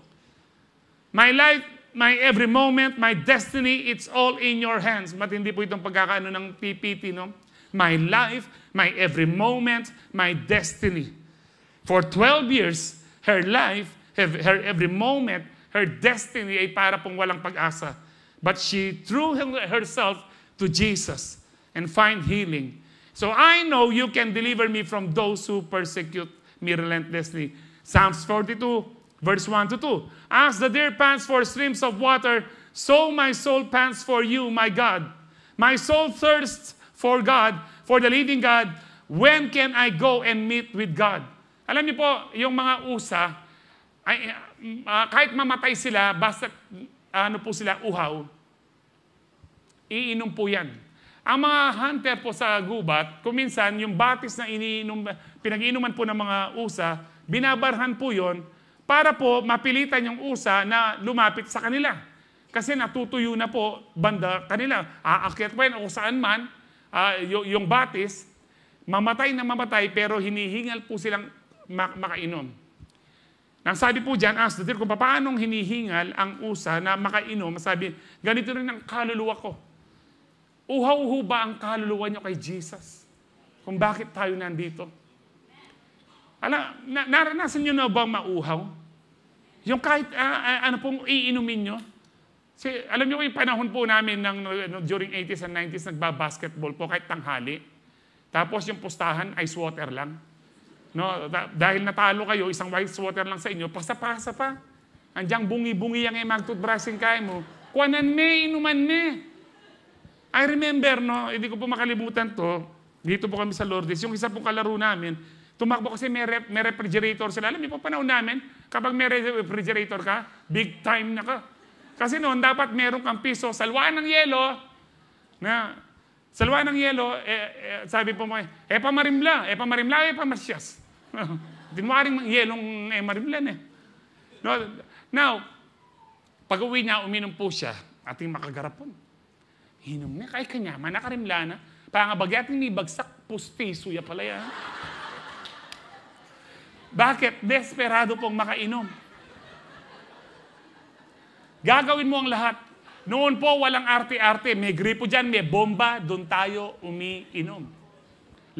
My life, my every moment, my destiny, it's all in your hands. Ba't hindi po itong pagkakaano ng PPT, no? My life, my every moment, my destiny. For 12 years, her life, her every moment, her destiny ay para pong walang pag-asa. But she threw herself to Jesus and find healing. So I know you can deliver me from those who persecute me relentlessly. Psalms 42:1-2. As the deer pants for streams of water, so my soul pants for you, my God. My soul thirsts for God, for the living God. When can I go and meet with God? Alam niyo po, yung mga usa, kahit mamatay sila, basta po sila uhaw, iinom po yan. Ang mga hunter po sa gubat, kuminsan yung batis na pinag-iinuman po ng mga usa, binabarhan po yon para po mapilitan yung usa na lumapit sa kanila. Kasi natutuyo na po banda kanila. Aakyat po yan o saan man, yung batis, mamatay na mamatay, pero hinihingal po silang makainom. Nang sabi po dyan, ask the deer, kung paanong hinihingal ang usa na makainom, sabi, ganito rin ang kaluluwa ko. Uhaw-uho ba ang kaluluwa nyo kay Jesus? Kung bakit tayo nandito? Naranasan nyo na bang mauhaw? Yung kahit ano pong iinumin nyo? Alam nyo yung panahon po namin during 80s and 90s, nagbabasketball po kahit tanghali. Tapos yung pustahan, ice water lang. No, dahil natalo kayo, isang ice water lang sa inyo, pasa-pasa pa. Andiyan bungi-bungi yang mag-toothbrushing kaya mo. Kuwanan me, inuman me. I remember, no, hindi ko po makalimutan to, dito po kami sa Lourdes, yung isa pong kalaro namin, tumakbo kasi may refrigerator sila. Alam niyo po, panahon namin, kapag may refrigerator ka, big time na ka. Kasi noon, dapat meron kang piso, salwa ng yelo, sabi po mo, pamarimla, pamasyas. Dinwaring yelong marimlan eh. No, now, pag uwi niya, uminom po siya, ating makagarapon. Hinom niya, kay kanyaman, nakarimla na. Pangabagyating ni bagsak, pustiso ya pala yan. Bakit? Desperado pong makainom. Gagawin mo ang lahat. Noon po, walang arte-arte. May gripo dyan, may bomba, doon tayo umiinom.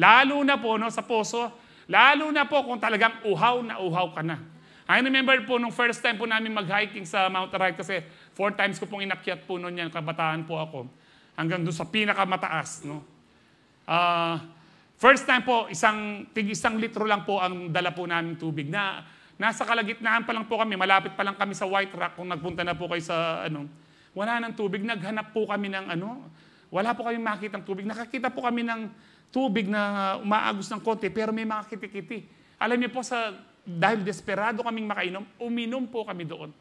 Lalo na po sa poso, lalo na po kung talagang uhaw na uhaw ka na. I remember po nung first time po namin mag-hiking sa Mount Arayat kasi 4 times ko pong inakyat po noon yan, kabataan po ako. Hanggang doon sa pinakamataas. No? First time po, isang litro lang po ang dala po namin tubig. Nasa kalagitnaan pa lang po kami, malapit pa lang kami sa White Rock kung nagpunta na po kayo sa wala ng tubig, naghanap po kami ng wala po kami makitang tubig. Nakakita po kami ng tubig na umaagos ng konti, pero may mga kiti-kiti. Alam niyo po, dahil desperado kaming makainom, uminom po kami doon.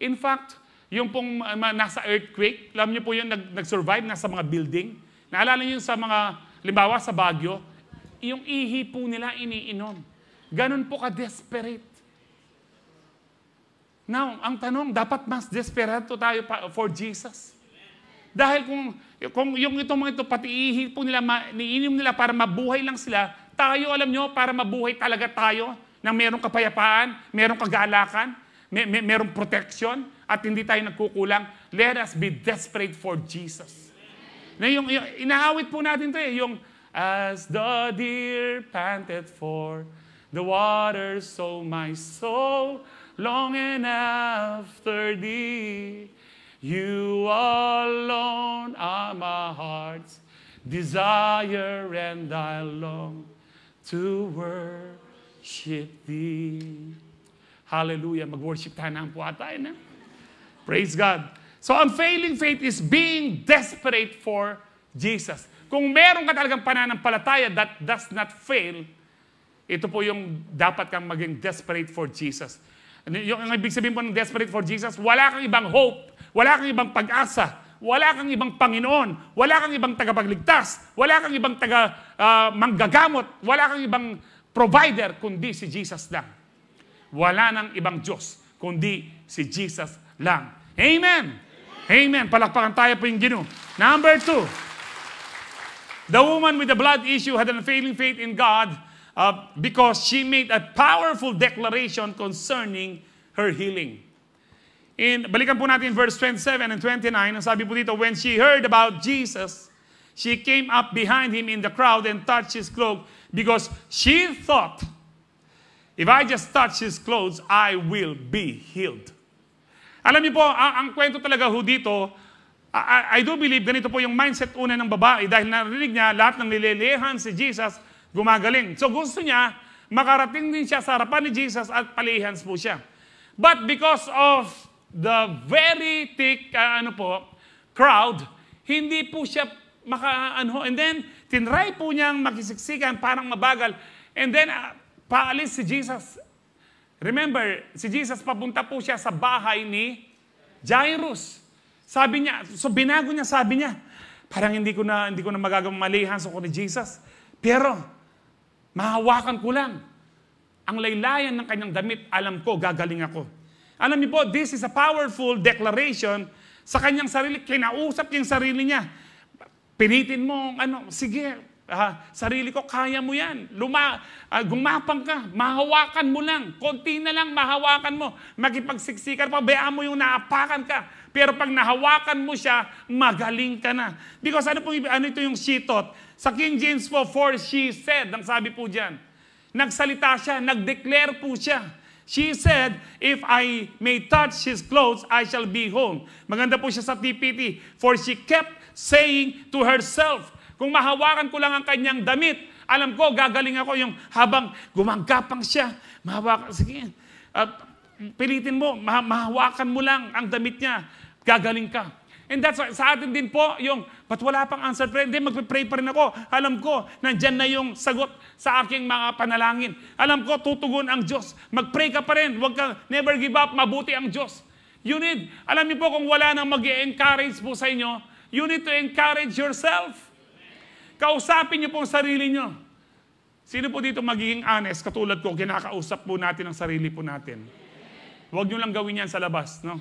In fact, yung pong nasa earthquake, alam niyo po yung nag-survive, nasa mga building. Naalala niyo sa mga, limbawa sa Baguio, yung ihi po nila iniinom. Ganon po ka-desperate. Now, ang tanong, dapat mas desperado tayo for Jesus. Dahil kung yung itong mga ito, pati ihi po nila, niinom nila para mabuhay lang sila, tayo, alam nyo, para mabuhay talaga tayo, na merong kapayapaan, merong kagalakan, merong protection, at hindi tayo nagkukulang, let us be desperate for Jesus. Na yung inaawit po natin ito yung, as the deer panted for the water, so my soul longing after thee. You alone are my heart's desire, and I long to worship thee. Hallelujah. Mag-worship tayo na po tayo na. Praise God. So, unfailing faith is being desperate for Jesus. Kung meron ka talagang pananampalataya that does not fail, ito po yung dapat kang maging desperate for Jesus. Yung ibig sabihin po ng desperate for Jesus, wala kang ibang hope, wala kang ibang pag-asa, wala kang ibang Panginoon, wala kang ibang tagapagligtas, wala kang ibang manggagamot, wala kang ibang provider, kundi si Jesus lang. Wala nang ibang Diyos, kundi si Jesus lang. Amen! Amen! Palakpakan tayo po yung Ginoo. Number 2, the woman with the blood issue had an unfailing faith in God because she made a powerful declaration concerning her healing. Balikan po natin verse 27 and 29. Ang sabi po dito, when she heard about Jesus, she came up behind him in the crowd and touched his cloak because she thought, if I just touch his clothes, I will be healed. Alam niyo po, ang kwento talaga ho dito, I do believe ganito po yung mindset una ng babae dahil narinig niya lahat ng nililihan si Jesus gumagaling. So gusto niya, makarating din siya sa harapan ni Jesus at palihans po siya. But because of the very thick crowd, hindi po siya and then tinry po niyang makisiksikan, parang mabagal. And then paalis si Jesus. Remember, si Jesus papunta po siya sa bahay ni Jairus. Sabi niya, so binago niya, sabi niya, parang hindi ko na magagawang malihan sa ni Jesus. Pero mahawakan ko lang ang laylayan ng kanyang damit, alam ko, gagaling ako. Alam niyo po, this is a powerful declaration sa kanyang sarili. Kinausap niya yung sarili niya. Pinitin mo, sige, sarili ko, kaya mo yan. Gumapang ka, mahawakan mo lang. Konti na lang, mahawakan mo. Makipagsiksikan pa, bayaan mo yung naapakan ka. Pero pag nahawakan mo siya, magaling ka na. Because ano ito yung she thought? Sa King James po, for she said, ang sabi po dyan. Nagsalita siya, nag-declare po siya. She said, if I may touch his clothes, I shall be whole. Maganda po siya sa TPT. For she kept saying to herself, kung mahawakan ko lang ang kanyang damit, alam ko, gagaling ako. Yung habang gumagapang siya, mahawakan, sige, pilitin mo, mahawakan mo lang ang damit niya, gagaling ka. And that's why, sa atin din po, but wala pang answer prayer. Hindi, magpipray pa rin ako. Alam ko, nandyan na yung sagot sa aking mga panalangin. Alam ko, tutugon ang Diyos. Magpray ka pa rin. Huwag kang, never give up, mabuti ang Diyos. You need, alam niyo po, kung wala nang mag-encourage po sa inyo, you need to encourage yourself. Kausapin niyo po ang sarili niyo. Sino po dito magiging honest, katulad ko, kinakausap po natin ang sarili po natin. Huwag niyo lang gawin yan sa labas, no?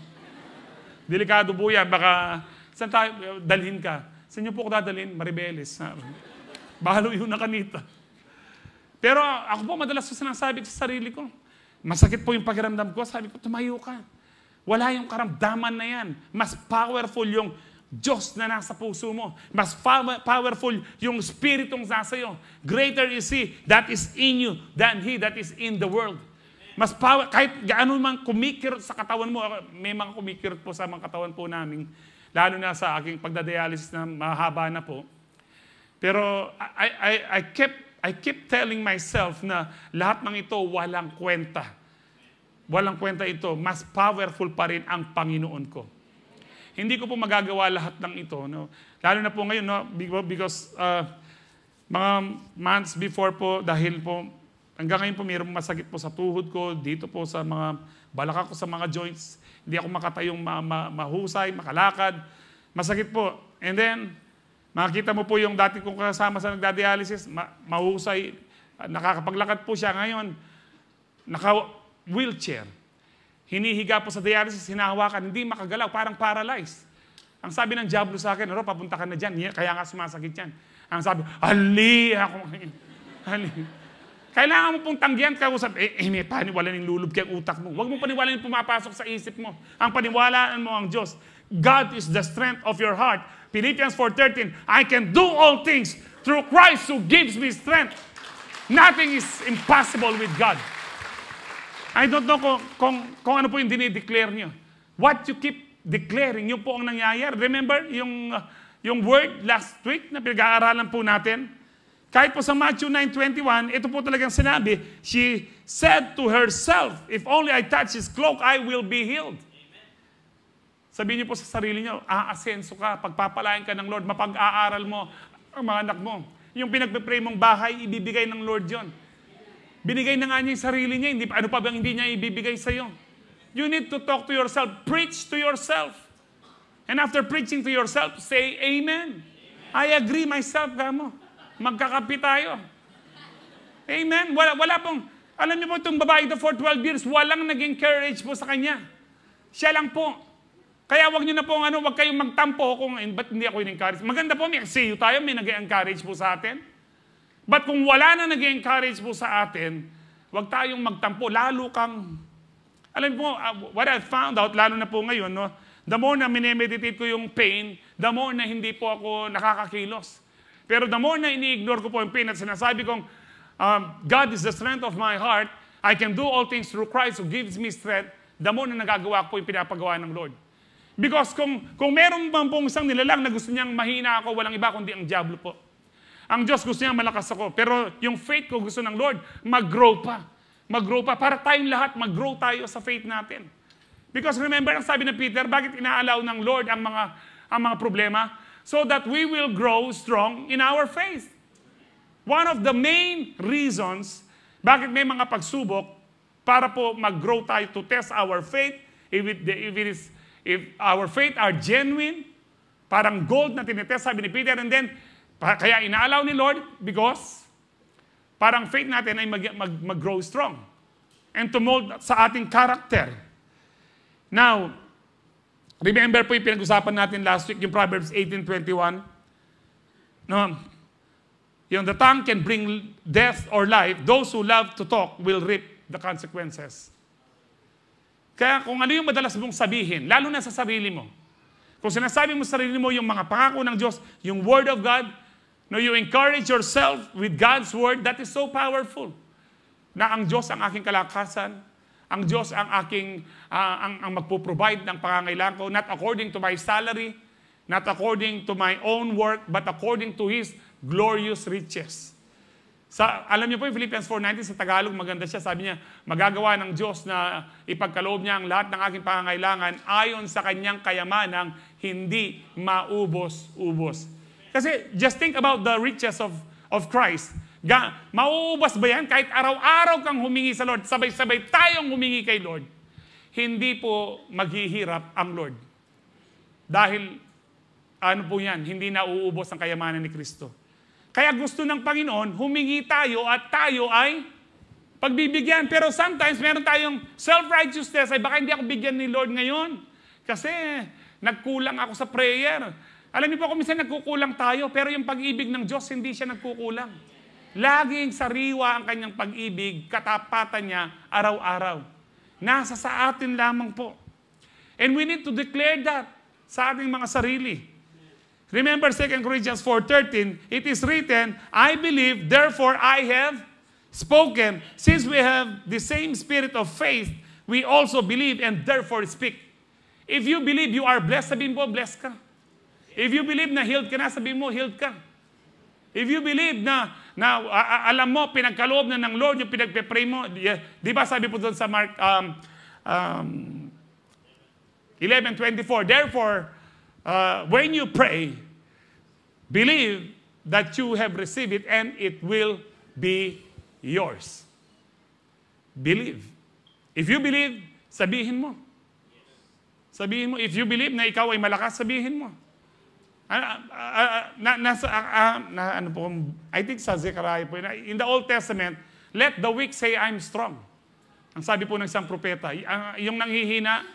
Delikado po yan, baka, saan tayo, dalhin ka? Saan niyo po ako dadalhin? Maribeles. Bahalo yun na kanita. Pero ako po madalas ko sinasabi sa sarili ko, masakit po yung pakiramdam ko, sabi ko, tumayo ka. Wala yung karamdaman na yan. Mas powerful yung Diyos na nasa puso mo. Mas powerful yung Spiritong nasa iyo. Greater is He that is in you than He that is in the world. Mas power, kahit gaano man kumikirot sa katawan mo, may mga kumikirot po sa mga katawan po namin, lalo na sa aking pagdadialysis na mahaba na po. Pero I keep telling myself na lahat ng ito walang kwenta. Walang kwenta ito. Mas powerful pa rin ang Panginoon ko. Hindi ko po magagawa lahat ng ito. No? Lalo na po ngayon, no? Because mga months before po, dahil po, hanggang ngayon po mayroong masakit po sa tuhod ko, dito po sa mga balakang ko sa mga joints. Hindi ako makatayong mahusay, makalakad. Masakit po. And then, makikita mo po yung dati kong kasama sa nagda-dialysis, mahusay, nakakapaglakad po siya ngayon. Naka-wheelchair. Hinihiga po sa dialysis, hinahawakan, hindi makagalaw, parang paralyzed. Ang sabi ng diablo sa akin, papunta ka na dyan, kaya nga sumasakit yan. Ang sabi, ako. Kailangan mo pong tanggihan, kausap, may paniwala ng lulub kaya utak mo. Huwag mo paniwala yung pumapasok sa isip mo. Ang paniwalaan mo ang Diyos. God is the strength of your heart. Philippians 4:13, I can do all things through Christ who gives me strength. Nothing is impossible with God. I don't know kung ano po yung dinideclare nyo. What you keep declaring, yun po ang nangyayari. Remember yung word last week na pinag-aaralan po natin? Kahit po sa Matthew 9:21, ito po talagang sinabi, she said to herself, if only I touch his cloak, I will be healed. Sabihin niyo po sa sarili niyo, aasenso ka, pagpapalain ka ng Lord, mapag-aaral mo ang mga anak mo. Yung pinagpipray mong bahay, ibibigay ng Lord yon. Binigay na nga niya yung sarili niya, ano pa bang hindi niya ibibigay sa iyo? You need to talk to yourself. Preach to yourself. And after preaching to yourself, say, Amen. I agree myself, kamo. Magkakapi tayo. Amen. Wala pong, alam niyo po itong babae ito for 12 years, walang naging courage po sa kanya. Siya lang po. Kaya wag niyo na po, wag kayong magtampo kung, ba't hindi ako in-encourage? Maganda po, may see tayo, may nag-encourage po sa atin. But kung wala na nag-encourage po sa atin, wag tayong magtampo. Lalo kang, alam mo, what I found out, lalo na po ngayon, no, the more na minemeditate ko yung pain, the more na hindi po ako nakakakilos. Pero the more na ini-ignore ko po yung pain at sinasabi kong, God is the strength of my heart, I can do all things through Christ who gives me strength, the more na nagagawa ko yung pinapagawa ng Lord. Because kung meron bang pong isang nilalang na gusto niyang mahina ako, walang iba kundi ang diablo po. Ang Diyos gusto niyang malakas ako. Pero yung faith ko gusto ng Lord, mag-grow pa. Mag-grow pa. Para tayong lahat, mag-grow tayo sa faith natin. Because remember, ang sabi ng Peter, bakit inaalaw ng Lord ang mga problema? So that we will grow strong in our faith. One of the main reasons bakit may mga pagsubok para po mag-grow tayo to test our faith, if our faith are genuine, parang gold na tinetest, sabi ni Peter, and then, kaya inaalaw ni Lord because parang faith natin ay mag-grow strong and to mold sa ating character. Now, remember po yung pinag-usapan natin last week, yung Proverbs 18:21. No, yung the tongue can bring death or life. Those who love to talk will reap the consequences. Kaya kung ano yung madalas mong sabihin, lalo na sa sarili mo, kung sinasabi mo sa sarili mo yung mga pangako ng Diyos, yung Word of God, no, you encourage yourself with God's Word, that is so powerful. Na ang Diyos ang aking kalakasan, ang Diyos ang aking, ang magpo-provide ng pangangailangan ko, not according to my salary, not according to my own work, but according to His glorious riches. Alam niyo po yung Philippians 4:19 sa Tagalog, maganda siya. Sabi niya, magagawa ng Diyos na ipagkaloob niya ang lahat ng aking pangangailangan ayon sa kanyang kayamanang hindi maubos-ubos. Kasi just think about the riches of Christ. Mauubos ba yan? Kahit araw-araw kang humingi sa Lord, sabay-sabay tayong humingi kay Lord, hindi po maghihirap ang Lord. Dahil, ano po yan, hindi na uubos ang kayamanan ni Kristo. Kaya gusto ng Panginoon, humingi tayo at tayo ay pagbibigyan. Pero sometimes, meron tayong self-righteousness, ay baka hindi ako bigyan ni Lord ngayon. Kasi, nagkulang ako sa prayer. Alam niyo po, kung minsan nagkukulang tayo, pero yung pag-ibig ng Diyos, hindi siya nagkukulang. Laging sariwa ang kanyang pag-ibig, katapatan niya araw-araw. Nasa sa atin lamang po. And we need to declare that sa ating mga sarili. Remember 2 Corinthians 4:13, it is written, I believe, therefore I have spoken. Since we have the same spirit of faith, we also believe and therefore speak. If you believe you are blessed, sabihin mo, blessed ka. If you believe na healed ka na, sabihin mo, healed ka. If you believe na alam mo, pinagkaloob na ng Lord, yung pinagpe-pray mo, di ba sabi po doon sa Mark 11:24, therefore, when you pray, believe that you have received it and it will be yours. Believe. If you believe, sabihin mo. Sabihin mo. If you believe na ikaw ay malakas, sabihin mo. Ano po, I think sa Zechariah po, in the Old Testament, let the weak say, I'm strong. Ang sabi po ng isang propeta, yung nanghihina,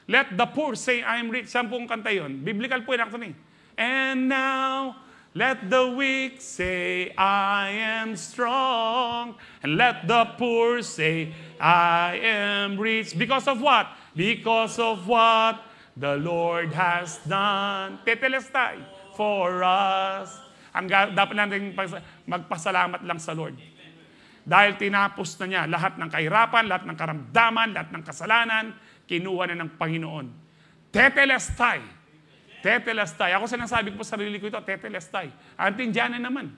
let the poor say, I'm rich. Saan pong kanta yun? Biblical po yun actually. And now, let the weak say, I am strong. And let the poor say, I am rich. Because of what? Because of what the Lord has done. Tetelestai for us. Ang dapat natin magpasalamat lang sa Lord. Dahil tinapos na niya lahat ng kahirapan, lahat ng karamdaman, lahat ng kasalanan, kinuha na ng Panginoon. Tetelestai. Tetelestai. Ako sinasabi ko sa sarili ko ito, tetelestai. Antindiyanan naman.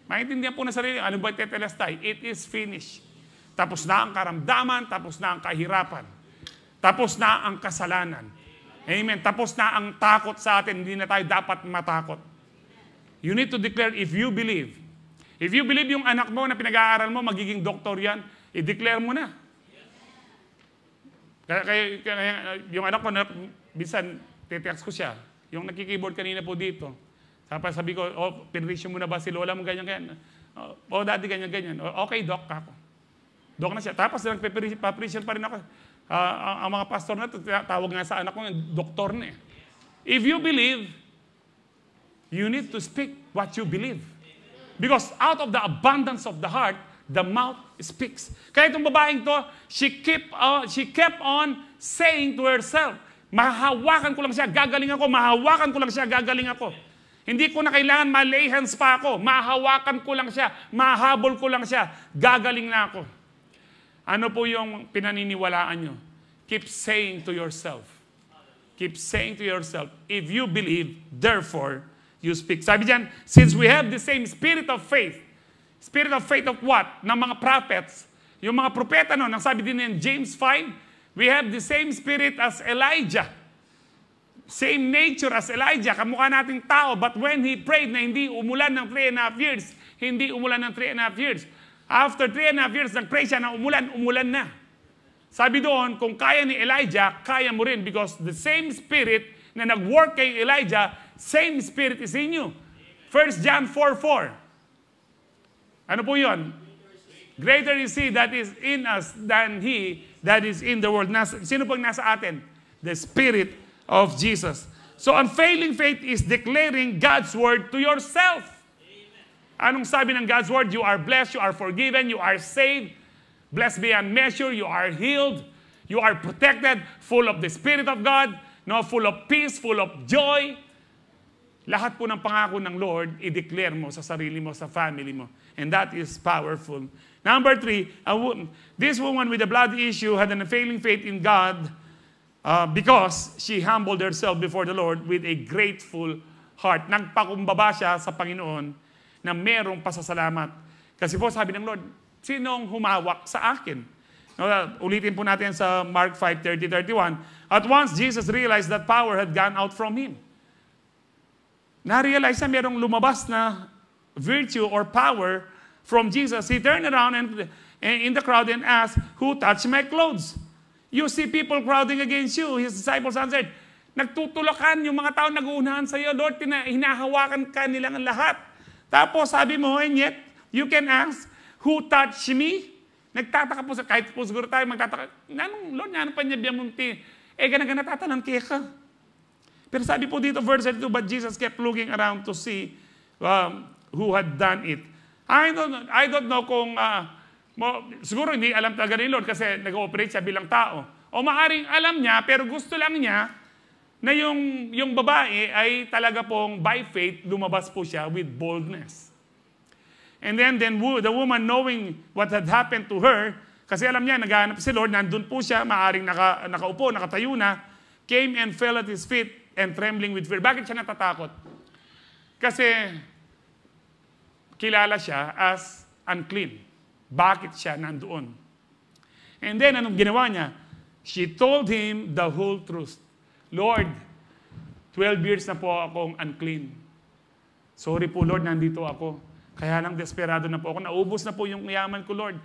Maintindihan po na sarili, ano ba tetelestai? It is finished. Tapos na ang karamdaman, tapos na ang kahirapan. Tapos na ang kasalanan. Amen. Tapos na ang takot sa atin. Hindi na tayo dapat matakot. You need to declare if you believe. If you believe yung anak mo na pinag-aaral mo, magiging doktor yan, i-declare mo na. Kaya yung anak ko, minsan, text ko siya. Yung nakikeyboard kanina po dito. Tapos sabi ko, pinreach mo na ba si Lola mo, ganyan. Daddy, ganyan. Okay, Doc, ako. Doc na siya. Tapos nagpe-preach pa rin ako. Ang mga pastor na, tawag nga sa anak ko, doktor na eh. If you believe, you need to speak what you believe. Because out of the abundance of the heart, the mouth speaks. Kaya itong babaeng to, she kept on saying to herself, mahahawakan ko lang siya, gagaling ako, mahahawakan ko lang siya, gagaling ako. Hindi ko na kailangan ma-lay hands pa ako, mahahawakan ko lang siya, mahabol ko lang siya, gagaling na ako. Ano po yung pinaniniwalaan nyo? Keep saying to yourself. Keep saying to yourself, if you believe, therefore, you speak. Sabi diyan, since we have the same spirit of faith of what? Ng mga prophets. Yung mga propeta no, nang sabi din in James 5, we have the same spirit as Elijah. Same nature as Elijah, kamukha nating tao, but when he prayed na hindi umulan ng 3.5 years, hindi umulan ng 3.5 years. After 3.5 years, nag-pray siya na umulan na. Sabi doon, kung kaya ni Elijah, kaya mo rin because the same spirit na nag-work kay Elijah, same spirit is in you. 1 John 4:4. Ano po yun? Greater is He that is in us than He that is in the world. Sino pong nasa atin? The Spirit of Jesus. So unfailing faith is declaring God's word to yourself. Anong sabi ng God's word? You are blessed, you are forgiven, you are saved, blessed beyond measure, you are healed, you are protected, full of the Spirit of God, full of peace, full of joy. Lahat po ng pangako ng Lord, i-declare mo sa sarili mo, sa family mo. And that is powerful. Number 3, this woman with the blood issue had an unfailing faith in God because she humbled herself before the Lord with a grateful heart. Nagpakumbaba siya sa Panginoon na merong pasasalamat. Kasi po sabi ng Lord, sinong humawak sa akin? Ulitin po natin sa Mark 5:30-31. At once Jesus realized that power had gone out from him. Na-realize na merong lumabas na virtue or power from Jesus. He turned around and in the crowd and asked, who touched my clothes? You see people crowding against you. His disciples answered, nagtutulakan yung mga tao nag-uunahan sa iyo. Lord, hinahawakan ka nilang lahat. Tapos sabi mo, and yet, you can ask, who touched me? Nagtataka po, kahit po siguro tayo magtataka, Lord, ano pa niya biyang munti? Ganaga natatanong kaya ka. Pero sabi po dito, verse 32, but Jesus kept looking around to see who had done it. I don't know kung, siguro hindi alam talaga ni Lord kasi nag-ooperate siya bilang tao. O maaring alam niya, pero gusto lang niya na yung babae ay talaga pong by faith, lumabas po siya with boldness. And then the woman knowing what had happened to her, kasi alam niya, naghahanap si Lord, nandun po siya, maaring nakaupo, nakatayo na, came and fell at His feet and trembling with fear. Bakit siya natatakot? Kasi kilala siya as unclean. Bakit siya nandoon? And then, anong ginawa niya? She told him the whole truth. Lord, 12 years na po akong unclean. Sorry po, Lord, nandito ako. Kaya lang desperado na po ako. Naubos na po yung yaman ko, Lord.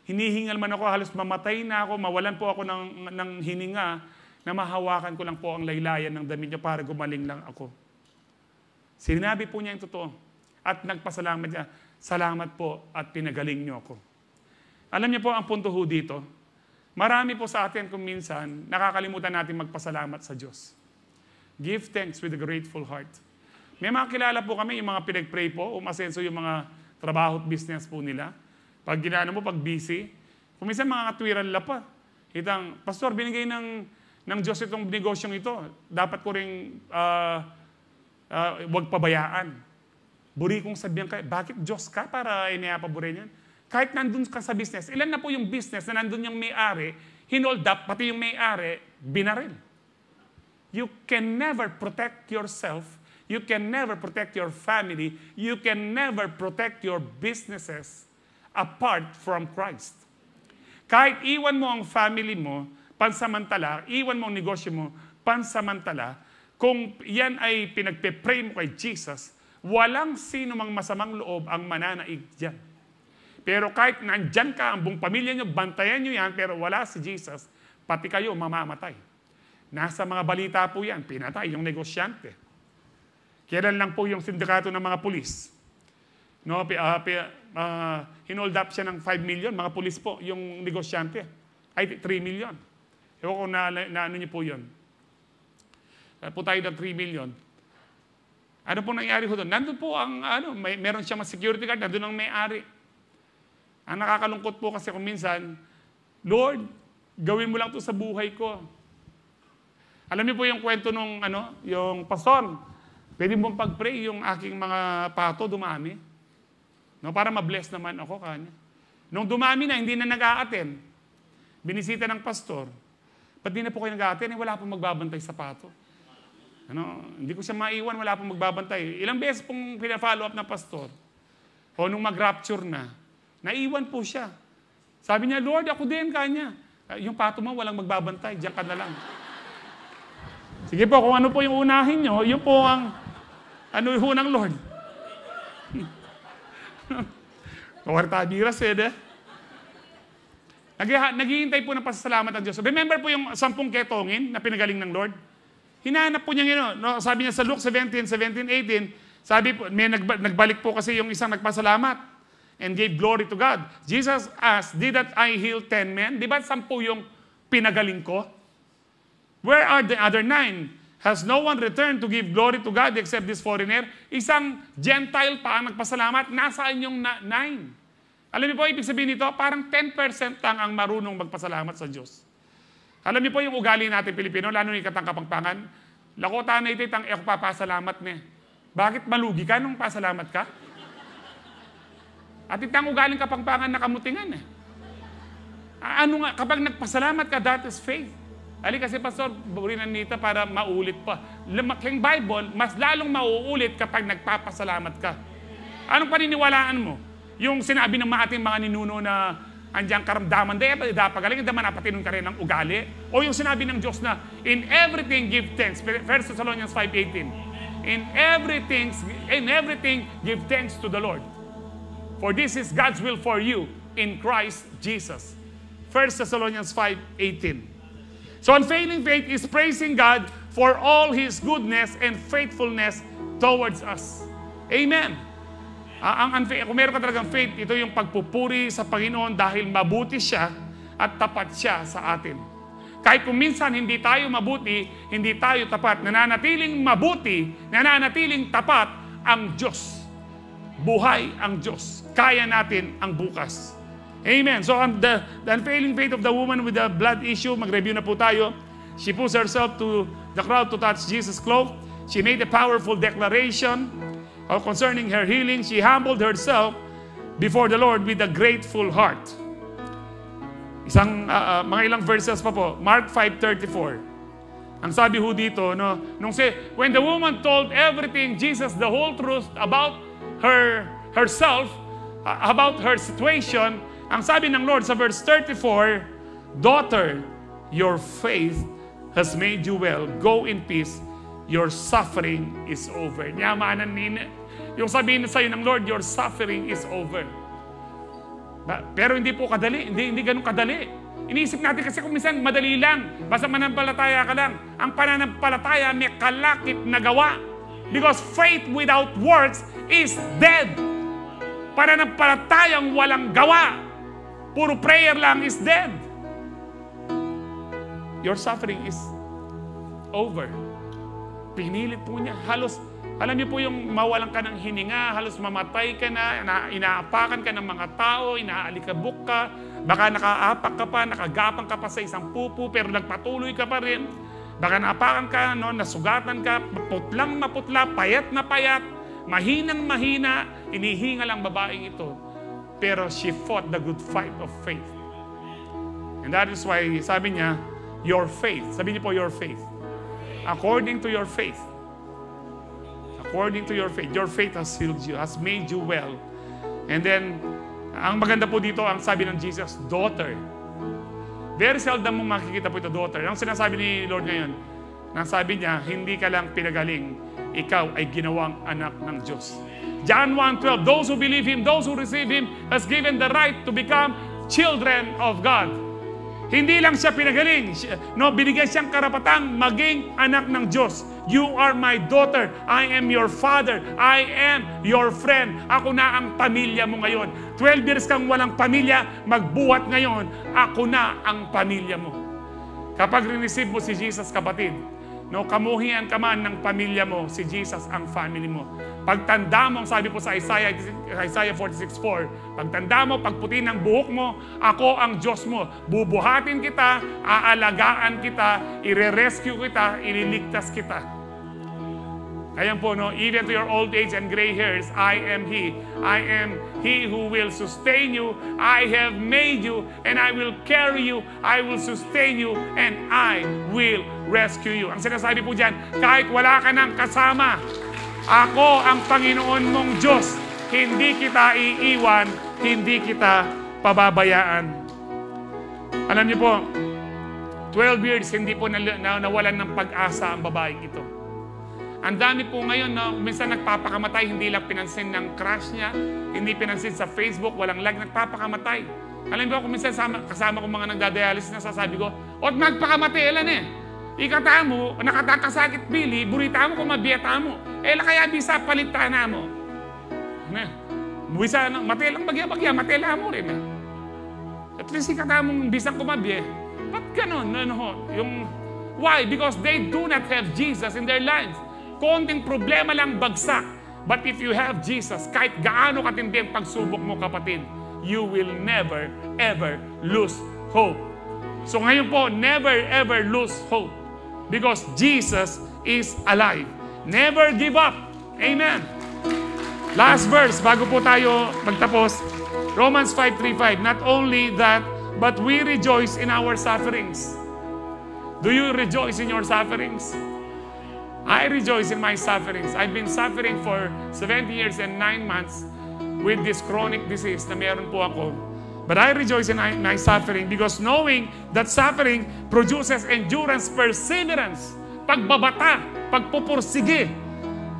Hinihingal man ako, halos mamatay na ako, mawalan po ako ng hininga, na mahawakan ko lang po ang laylayan ng damit niyo para gumaling lang ako. Sinabi po niya yung totoo. At nagpasalamat niya, salamat po at pinagaling niyo ako. Alam niyo po ang punto ho dito, marami po sa atin kung minsan, nakakalimutan natin magpasalamat sa Diyos. Give thanks with a grateful heart. May mga kilala po kami, yung mga pinag-pray po, umasenso yung mga trabaho at business po nila. Pag ginano mo, pag busy, kung minsan mga katwiran la pa. Itang, Pastor, binigay ng Diyos itong negosyong ito. Dapat ko rin huwag pabayaan. Buri kong sabihan kayo, bakit Diyos ka para iniapaburi niyan? Kahit nandun ka sa business, ilan na po yung business na nandun yung may-ari, hinold up, pati yung may-ari, binaril. You can never protect yourself. You can never protect your family. You can never protect your businesses apart from Christ. Kahit iwan mo ang family mo, pansamantala, iwan mo ang negosyo mo, pansamantala, kung yan ay pinagpe-pray mo kay Jesus, walang sino mang masamang loob ang mananaig dyan. Pero kahit nandyan ka, ang buong pamilya nyo, bantayan nyo yan, pero wala si Jesus, pati kayo mamamatay. Nasa mga balita po yan, pinatay yung negosyante. Kailan lang po yung sindikato ng mga pulis? No, hinold up siya ng 5 million, mga pulis po, yung negosyante. Ay, 3 million. Ewan ko na ano niyo po yun. Po tayo ng 3 million. Ano po nangyari ko doon? Nandun po ang, meron siya mga security guard, nandun ang may-ari. Ang nakakalungkot po kasi kung minsan, Lord, gawin mo lang to sa buhay ko. Alam niyo po yung kwento nung, yung pastor, pwede mong pag-pray yung aking mga pato dumami. No, para ma-bless naman ako kanya. Nung dumami na, hindi na nag-a-attend. Binisita ng pastor. Ba't di na po kayo nag-a-attend? Wala pong magbabantay sa pato. Hindi ko siya maiwan, wala pong magbabantay. Ilang beses pong pina-follow up ng pastor. O nung mag-rapture na, naiwan po siya. Sabi niya, Lord, ako din kanya. Yung pato mo, walang magbabantay, diyan ka na lang. Sige po, kung ano po yung unahin nyo, yun po ang ng Lord. Kawartabiras Naghihintay po ng pasasalamat ng Diyos. Remember po yung 10 ketongin na pinagaling ng Lord? Hinanap po niya sabi niya sa Luke 17, 18, sabi po, nagbalik po kasi yung isang nagpasalamat and gave glory to God. Jesus asked, did that I heal 10 men? Di ba 10 yung pinagaling ko? Where are the other 9? Has no one returned to give glory to God except this foreigner? Isang Gentile pa ang nagpasalamat. Nasaan yung 9? Alam niyo po, ibig sabihin nito, parang 10% lang ang marunong magpasalamat sa Diyos. Alam niyo po yung ugali natin Pilipino, lalo ni katang kapangpangan, lakota na ito, ako papasalamat niya. Bakit malugi ka nung pasalamat ka? At itang ugaling kapangpangan nakamutingan kapag nagpasalamat ka, that is faith. Ali kasi Pastor, burinan nito para maulit pa. Yung Bible, mas lalong mauulit kapag nagpapasalamat ka. Anong paniniwalaan mo? Yung sinabi ng ating mga ninuno na andiyan karamdaman, pagaling, daman napatinon ka rin ng ugali. O yung sinabi ng Diyos na, in everything give thanks. 1 Thessalonians 5:18. In everything give thanks to the Lord. For this is God's will for you in Christ Jesus. 1 Thessalonians 5:18. So unfailing faith is praising God for all His goodness and faithfulness towards us. Amen. Kung meron ka talagang faith, ito yung pagpupuri sa Panginoon dahil mabuti siya at tapat siya sa atin. Kahit kung minsan hindi tayo mabuti, hindi tayo tapat, nananatiling mabuti, nananatiling tapat ang Diyos. Buhay ang Diyos. Kaya natin ang bukas. Amen. So the unfailing faith of the woman with the blood issue, mag-review na po tayo. She puts herself to the crowd to touch Jesus' cloak. She made a powerful declaration concerning her healing. She humbled herself before the Lord with a grateful heart. Mga ilang verses pa po. Mark 5:34. Ang sabi ho dito, when the woman told everything, Jesus, the whole truth about herself, about her situation, ang sabi ng Lord sa verse 34, Daughter, your faith has made you well. Go in peace. Your suffering is over. Nyamanan nina. Yung sabihin sa iyo ng Lord, your suffering is over. Pero hindi po kadali. Hindi ganun kadali. Iniisip natin kasi kung minsan madali lang. Basta manampalataya ka lang. Ang pananampalataya may kalakip na gawa. Because faith without works is dead. Pananampalatayang walang gawa. Puro prayer lang is dead. Your suffering is over. Pinilit po niya. Halos, alam niyo po yung mawalan ka ng hininga, halos mamatay ka na, inaapakan ka ng mga tao, inaalikabok ka, baka nakaapak ka pa, nakagapang ka pa sa isang pupu, pero nagpatuloy ka pa rin. Baka naapakan ka, nasugatan ka, maputlang maputla, payat na payat, mahinang mahina, inihingal ang babaeng ito. Pero she fought the good fight of faith. And that is why, sabi niya, your faith. Sabi niyo po, your faith. According to your faith. According to your faith has healed you, has made you well. And then, ang maganda po dito, ang sabi ng Jesus, daughter. Very seldom mo makikita po ito, daughter. Ang sinasabi ni Lord ngayon, nang sabi niya, hindi ka lang pinagaling, ikaw ay ginawang anak ng Diyos. John 1:12, those who believe Him, those who receive Him, has given the right to become children of God. Hindi lang siya pinagaling. No, binigyan siyang karapatang maging anak ng Diyos. You are my daughter. I am your father. I am your friend. Ako na ang pamilya mo ngayon. 12 years kang walang pamilya, magbuhat ngayon, ako na ang pamilya mo. Kapag rin-receive mo si Jesus, kapatid, no, kamuhian ka man ng pamilya mo, si Jesus ang family mo. Pagtanda mo, sabi po sa Isaiah 46:4, pagtanda mo, pagputi ng buhok mo, ako ang Diyos mo. Bubuhatin kita, aalagaan kita, ire-rescue kita, ililigtas kita. Ayan po, no, even to your old age and gray hairs, I am He. I am He who will sustain you. I have made you, and I will carry you. I will sustain you, and I will rescue you. Ang sinasabi po dyan, kahit wala ka ng kasama, ako ang Panginoon mong Diyos. Hindi kita iiwan, hindi kita pababayaan. Alam niyo po, 12 years, hindi po nawalan ng pag-asa ang babaeng ito. Ang dami po ngayon, no, minsan nagpapakamatay, hindi lang pinansin ng crush niya, hindi pinansin sa Facebook, walang like, nagpapakamatay. Alam niyo po, kung minsan kasama ko mga nagdadialysis, nasasabi ko, "Ot, magpakamatay, elan eh. Ikata mo, nakatakasakit bili, burita mo kung mabiyata mo. Kaya bisa palitan na mo." Bisa, matay lang bagya-bagya, matay lang mo rin. At least ikata mong bisang kumabye. Ba't ganun? Why? Because they do not have Jesus in their lives. Konting problema lang bagsak. But if you have Jesus, kahit gaano katindi ang pagsubok mo, kapatid, you will never, ever lose hope. So ngayon po, never, ever lose hope. Because Jesus is alive. Never give up. Amen. Last verse, bago po tayo magtapos. Romans 5:3-5. Not only that, but we rejoice in our sufferings. Do you rejoice in your sufferings? I rejoice in my sufferings. I've been suffering for 70 years and 9 months with this chronic disease na meron po ako. But I rejoice in my suffering because knowing that suffering produces endurance, perseverance, pagbabata, pagpupursige.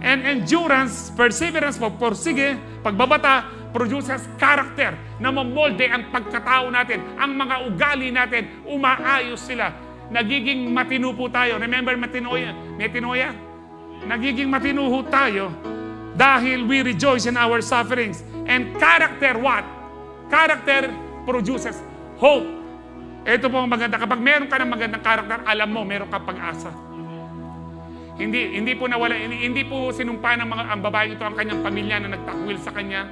And endurance, perseverance, pagpursige, pagbabata, produces character na mamolde ang pagkatao natin. Ang mga ugali natin, umaayos sila. Nagiging matino po tayo. Remember matinoya? Nagiging matino tayo dahil we rejoice in our sufferings. And character what? Character produces hope. Ito po ang maganda. Kapag meron ka ng magandang character, alam mo, meron ka pag-asa. Hindi po nawala, hindi po sinumpa ng ang babae ito ang kanyang pamilya na nagtakwil sa kanya.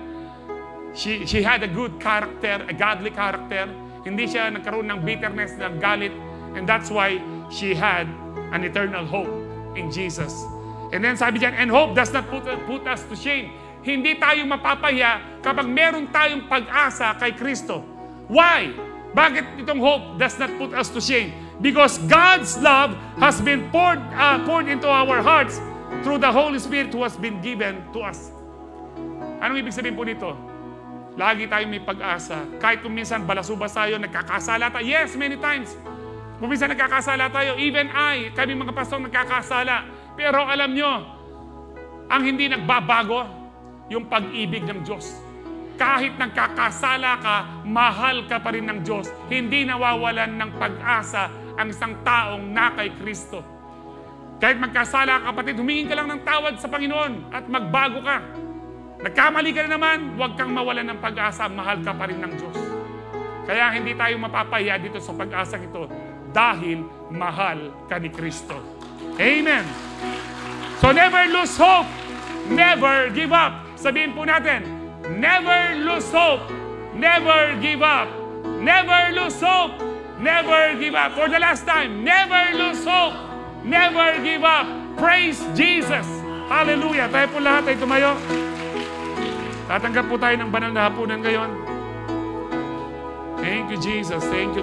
She had a good character, a godly character. Hindi siya nagkaroon ng bitterness, ng galit. And that's why she had an eternal hope in Jesus. And then sabi diyan, and hope does not put us to shame. Hindi tayo mapapahiya kapag meron tayong pag-asa kay Kristo. Why? Bakit itong hope does not put us to shame? Because God's love has been poured into our hearts through the Holy Spirit who has been given to us. Anong ibig sabihin po nito? Lagi tayong may pag-asa. Kahit kung minsan balasubas tayo, nagkakasala tayo. Yes, many times. Kung minsan nagkakasala tayo, even kami mga pastor nagkakasala. Pero alam nyo, ang hindi nagbabago, yung pag-ibig ng Diyos. Kahit nagkakasala ka, mahal ka pa rin ng Diyos. Hindi nawawalan ng pag-asa ang isang taong na kay Kristo. Kahit magkasala ka, kapatid, humingin ka lang ng tawad sa Panginoon at magbago ka. Nagkamali ka na naman, huwag kang mawalan ng pag-asa, mahal ka pa rin ng Diyos. Kaya hindi tayo mapapahiya dito sa pag-asa ito dahil mahal ka ni Kristo. Amen. So never lose hope. Never give up. Sabihin po natin, never lose hope. Never give up. Never lose hope. Never give up. For the last time, never lose hope. Never give up. Praise Jesus. Hallelujah. Tayo po lahat ay tumayo. Tatanggap po tayo ng banal na hapunan ngayon. Thank you, Jesus. Thank you.